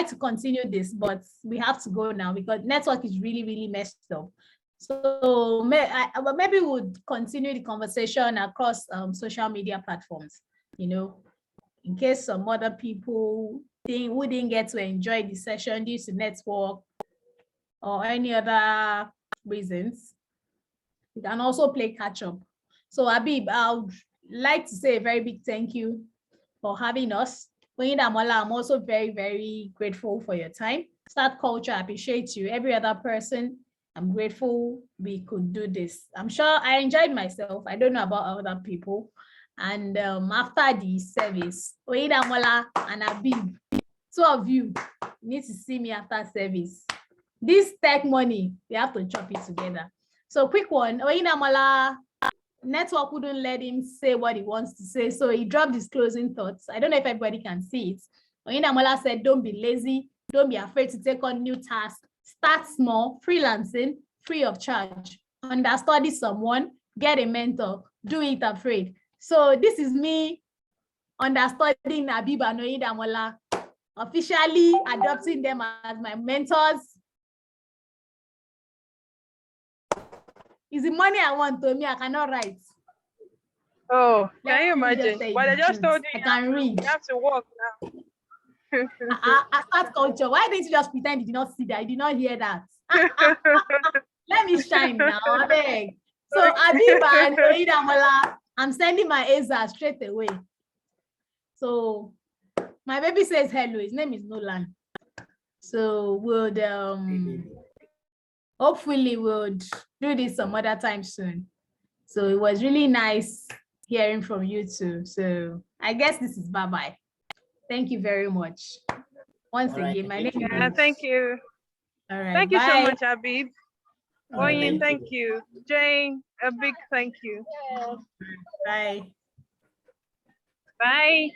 to continue this, but we have to go now because network is really messed up. So maybe we'll continue the conversation across social media platforms, you know, in case some other people who didn't get to enjoy the session due to network or any other reasons, we can also play catch up. So Habib, I would like to say a very big thank you for having us. Oyindamola, I'm also very grateful for your time. Start Culture, I appreciate you. Every other person, I'm grateful we could do this. I'm sure I enjoyed myself. I don't know about other people. And after the service, Oyindamola and Habib, two of you need to see me after service. This tech money, we have to chop it together. So quick one, Oyindamola, network wouldn't let him say what he wants to say, so he dropped his closing thoughts. I don't know if everybody can see it. Oyindamola said, don't be lazy, don't be afraid to take on new tasks, start small, freelancing, free of charge, understudy someone, get a mentor, do it afraid. So this is me understudying Habib and Oyindamola, officially adopting them as my mentors. Is the money I want to me, I cannot write. Oh, can you imagine? Well, I just told you I can read. You have to walk now. I Start Culture. Why didn't you just pretend you did not see that? I did not hear that. Let me shine now, I beg. So Habib and Oyindamola, I'm sending my Eza straight away. So my baby says hello. His name is Nolan. So we'll hopefully we'll do this some other time soon. So it was really nice hearing from you too. So I guess this is bye-bye. Thank you very much. Once again, my name is. Yeah, thank you. All right. Thank you so much, Habib. Oyin, thank you. Jane, a big thank you. Bye. Bye.